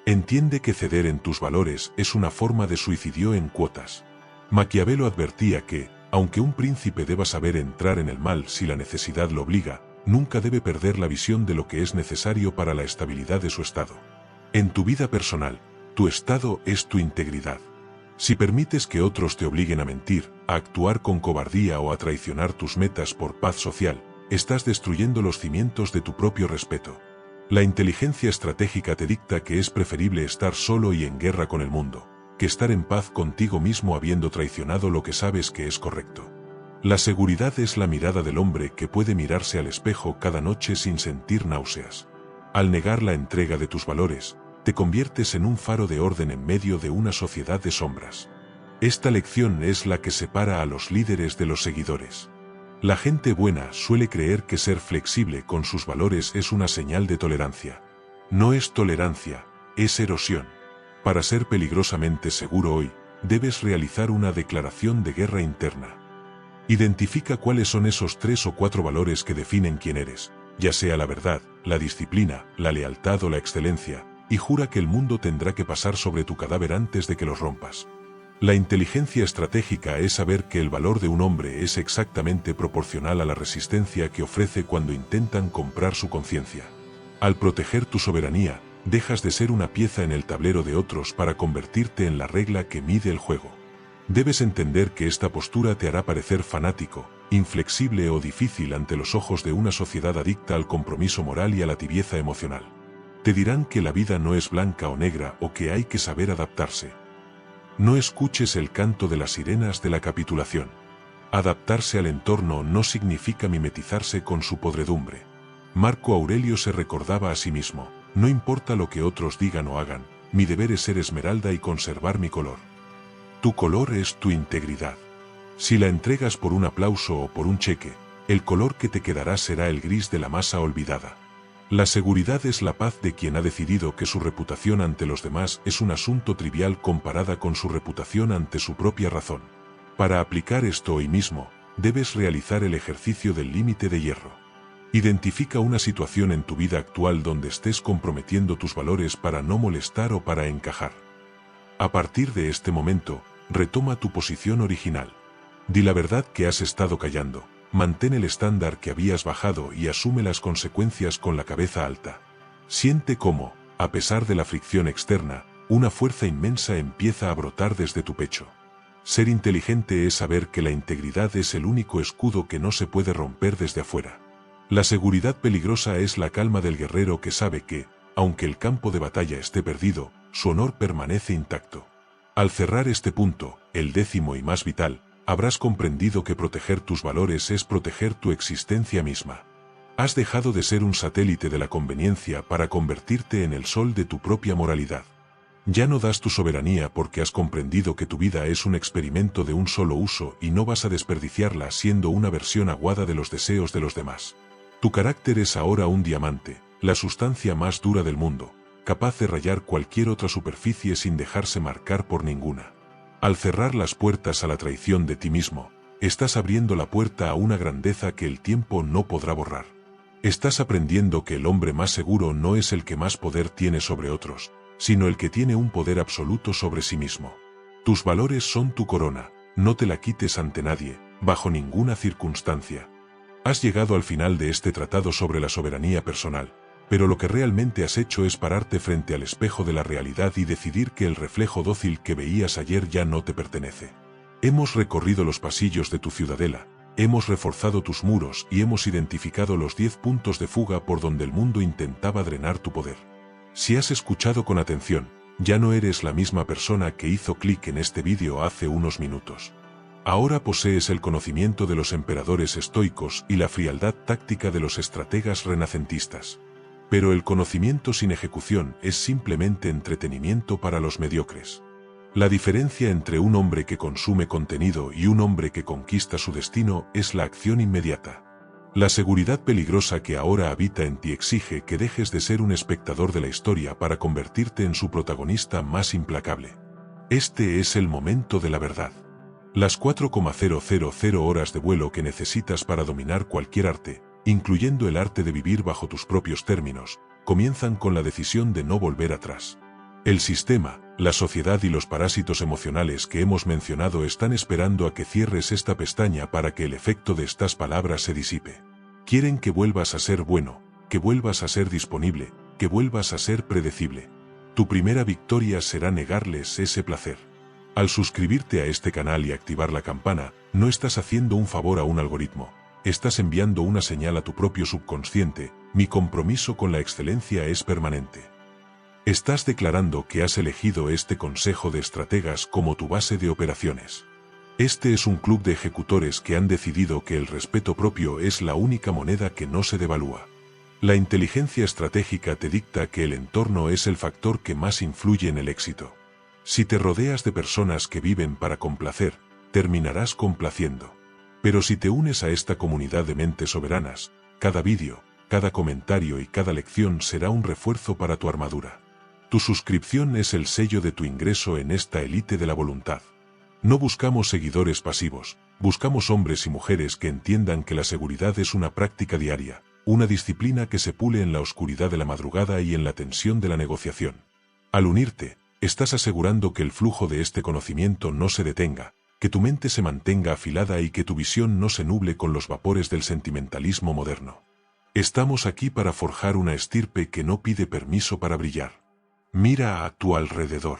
Entiende que ceder en tus valores es una forma de suicidio en cuotas. Maquiavelo advertía que, aunque un príncipe deba saber entrar en el mal si la necesidad lo obliga, nunca debe perder la visión de lo que es necesario para la estabilidad de su estado. En tu vida personal, tu estado es tu integridad. Si permites que otros te obliguen a mentir, a actuar con cobardía o a traicionar tus metas por paz social, estás destruyendo los cimientos de tu propio respeto. La inteligencia estratégica te dicta que es preferible estar solo y en guerra con el mundo, que estar en paz contigo mismo habiendo traicionado lo que sabes que es correcto. La seguridad es la mirada del hombre que puede mirarse al espejo cada noche sin sentir náuseas. Al negar la entrega de tus valores, te conviertes en un faro de orden en medio de una sociedad de sombras. Esta lección es la que separa a los líderes de los seguidores. La gente buena suele creer que ser flexible con sus valores es una señal de tolerancia. No es tolerancia, es erosión. Para ser peligrosamente seguro hoy, debes realizar una declaración de guerra interna. Identifica cuáles son esos 3 o 4 valores que definen quién eres, ya sea la verdad, la disciplina, la lealtad o la excelencia, y jura que el mundo tendrá que pasar sobre tu cadáver antes de que los rompas. La inteligencia estratégica es saber que el valor de un hombre es exactamente proporcional a la resistencia que ofrece cuando intentan comprar su conciencia. Al proteger tu soberanía, dejas de ser una pieza en el tablero de otros para convertirte en la regla que mide el juego. Debes entender que esta postura te hará parecer fanático, inflexible o difícil ante los ojos de una sociedad adicta al compromiso moral y a la tibieza emocional. Te dirán que la vida no es blanca o negra o que hay que saber adaptarse. No escuches el canto de las sirenas de la capitulación. Adaptarse al entorno no significa mimetizarse con su podredumbre. Marco Aurelio se recordaba a sí mismo: no importa lo que otros digan o hagan, mi deber es ser esmeralda y conservar mi color. Tu color es tu integridad. Si la entregas por un aplauso o por un cheque, el color que te quedará será el gris de la masa olvidada. La seguridad es la paz de quien ha decidido que su reputación ante los demás es un asunto trivial comparada con su reputación ante su propia razón. Para aplicar esto hoy mismo, debes realizar el ejercicio del límite de hierro. Identifica una situación en tu vida actual donde estés comprometiendo tus valores para no molestar o para encajar. A partir de este momento, retoma tu posición original. Di la verdad que has estado callando. Mantén el estándar que habías bajado y asume las consecuencias con la cabeza alta. Siente cómo, a pesar de la fricción externa, una fuerza inmensa empieza a brotar desde tu pecho. Ser inteligente es saber que la integridad es el único escudo que no se puede romper desde afuera. La seguridad peligrosa es la calma del guerrero que sabe que, aunque el campo de batalla esté perdido, su honor permanece intacto. Al cerrar este punto, el 10º y más vital, habrás comprendido que proteger tus valores es proteger tu existencia misma. Has dejado de ser un satélite de la conveniencia para convertirte en el sol de tu propia moralidad. Ya no das tu soberanía porque has comprendido que tu vida es un experimento de un solo uso y no vas a desperdiciarla siendo una versión aguada de los deseos de los demás. Tu carácter es ahora un diamante, la sustancia más dura del mundo, capaz de rayar cualquier otra superficie sin dejarse marcar por ninguna. Al cerrar las puertas a la traición de ti mismo, estás abriendo la puerta a una grandeza que el tiempo no podrá borrar. Estás aprendiendo que el hombre más seguro no es el que más poder tiene sobre otros, sino el que tiene un poder absoluto sobre sí mismo. Tus valores son tu corona, no te la quites ante nadie, bajo ninguna circunstancia. Has llegado al final de este tratado sobre la soberanía personal, pero lo que realmente has hecho es pararte frente al espejo de la realidad y decidir que el reflejo dócil que veías ayer ya no te pertenece. Hemos recorrido los pasillos de tu ciudadela, hemos reforzado tus muros y hemos identificado los 10 puntos de fuga por donde el mundo intentaba drenar tu poder. Si has escuchado con atención, ya no eres la misma persona que hizo clic en este vídeo hace unos minutos. Ahora posees el conocimiento de los emperadores estoicos y la frialdad táctica de los estrategas renacentistas. Pero el conocimiento sin ejecución es simplemente entretenimiento para los mediocres. La diferencia entre un hombre que consume contenido y un hombre que conquista su destino es la acción inmediata. La seguridad peligrosa que ahora habita en ti exige que dejes de ser un espectador de la historia para convertirte en su protagonista más implacable. Este es el momento de la verdad. Las 4,000 horas de vuelo que necesitas para dominar cualquier arte, incluyendo el arte de vivir bajo tus propios términos, comienzan con la decisión de no volver atrás. El sistema, la sociedad y los parásitos emocionales que hemos mencionado están esperando a que cierres esta pestaña para que el efecto de estas palabras se disipe. Quieren que vuelvas a ser bueno, que vuelvas a ser disponible, que vuelvas a ser predecible. Tu primera victoria será negarles ese placer. Al suscribirte a este canal y activar la campana, no estás haciendo un favor a un algoritmo. Estás enviando una señal a tu propio subconsciente: mi compromiso con la excelencia es permanente. Estás declarando que has elegido este consejo de estrategas como tu base de operaciones. Este es un club de ejecutores que han decidido que el respeto propio es la única moneda que no se devalúa. La inteligencia estratégica te dicta que el entorno es el factor que más influye en el éxito. Si te rodeas de personas que viven para complacer, terminarás complaciendo. Pero si te unes a esta comunidad de mentes soberanas, cada vídeo, cada comentario y cada lección será un refuerzo para tu armadura. Tu suscripción es el sello de tu ingreso en esta élite de la voluntad. No buscamos seguidores pasivos, buscamos hombres y mujeres que entiendan que la seguridad es una práctica diaria, una disciplina que se pule en la oscuridad de la madrugada y en la tensión de la negociación. Al unirte, estás asegurando que el flujo de este conocimiento no se detenga, que tu mente se mantenga afilada y que tu visión no se nuble con los vapores del sentimentalismo moderno. Estamos aquí para forjar una estirpe que no pide permiso para brillar. Mira a tu alrededor.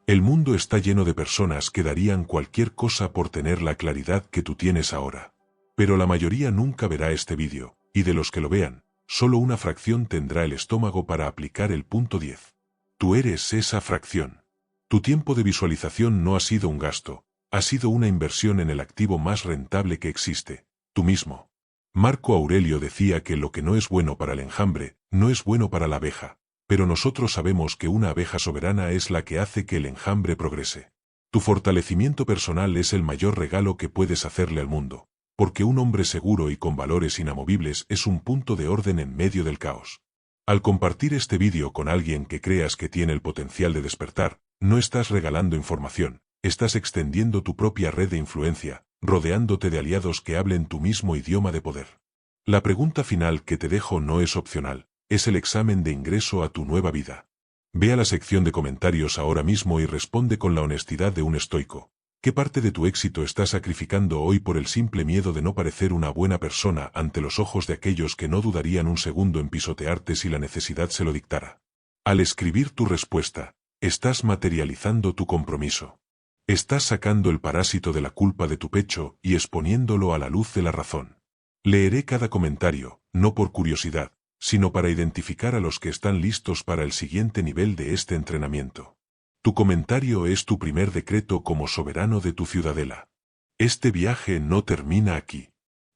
El mundo está lleno de personas que darían cualquier cosa por tener la claridad que tú tienes ahora. Pero la mayoría nunca verá este vídeo, y de los que lo vean, solo una fracción tendrá el estómago para aplicar el punto 10. Tú eres esa fracción. Tu tiempo de visualización no ha sido un gasto, ha sido una inversión en el activo más rentable que existe, tú mismo. Marco Aurelio decía que lo que no es bueno para el enjambre, no es bueno para la abeja. Pero nosotros sabemos que una abeja soberana es la que hace que el enjambre progrese. Tu fortalecimiento personal es el mayor regalo que puedes hacerle al mundo, porque un hombre seguro y con valores inamovibles es un punto de orden en medio del caos. Al compartir este vídeo con alguien que creas que tiene el potencial de despertar, no estás regalando información, estás extendiendo tu propia red de influencia, rodeándote de aliados que hablen tu mismo idioma de poder. La pregunta final que te dejo no es opcional. Es el examen de ingreso a tu nueva vida. Ve a la sección de comentarios ahora mismo y responde con la honestidad de un estoico. ¿Qué parte de tu éxito estás sacrificando hoy por el simple miedo de no parecer una buena persona ante los ojos de aquellos que no dudarían un segundo en pisotearte si la necesidad se lo dictara? Al escribir tu respuesta, estás materializando tu compromiso. Estás sacando el parásito de la culpa de tu pecho y exponiéndolo a la luz de la razón. Leeré cada comentario, no por curiosidad, sino para identificar a los que están listos para el siguiente nivel de este entrenamiento. Tu comentario es tu primer decreto como soberano de tu ciudadela. Este viaje no termina aquí.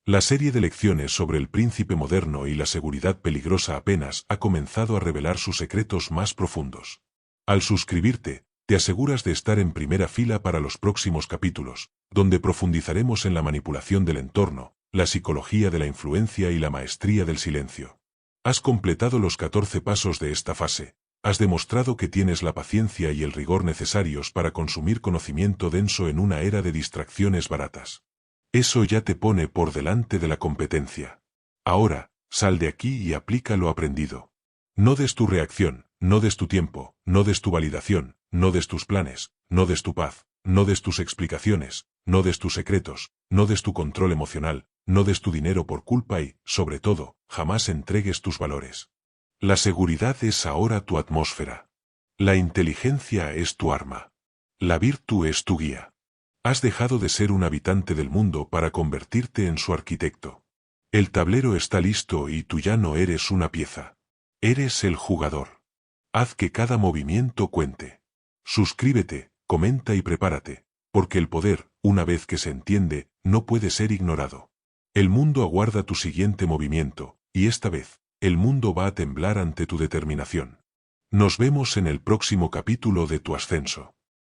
La serie de lecciones sobre el príncipe moderno y la seguridad peligrosa apenas ha comenzado a revelar sus secretos más profundos. Al suscribirte, te aseguras de estar en primera fila para los próximos capítulos, donde profundizaremos en la manipulación del entorno, la psicología de la influencia y la maestría del silencio. Has completado los 14 pasos de esta fase, has demostrado que tienes la paciencia y el rigor necesarios para consumir conocimiento denso en una era de distracciones baratas. Eso ya te pone por delante de la competencia. Ahora, sal de aquí y aplica lo aprendido. No des tu reacción, no des tu tiempo, no des tu validación, no des tus planes, no des tu paz, no des tus explicaciones, no des tus secretos, no des tu control emocional, no des tu dinero por culpa y, sobre todo, jamás entregues tus valores. La seguridad es ahora tu atmósfera. La inteligencia es tu arma. La virtud es tu guía. Has dejado de ser un habitante del mundo para convertirte en su arquitecto. El tablero está listo y tú ya no eres una pieza. Eres el jugador. Haz que cada movimiento cuente. Suscríbete, comenta y prepárate, porque el poder, una vez que se entiende, no puede ser ignorado. El mundo aguarda tu siguiente movimiento, y esta vez, el mundo va a temblar ante tu determinación. Nos vemos en el próximo capítulo de tu ascenso.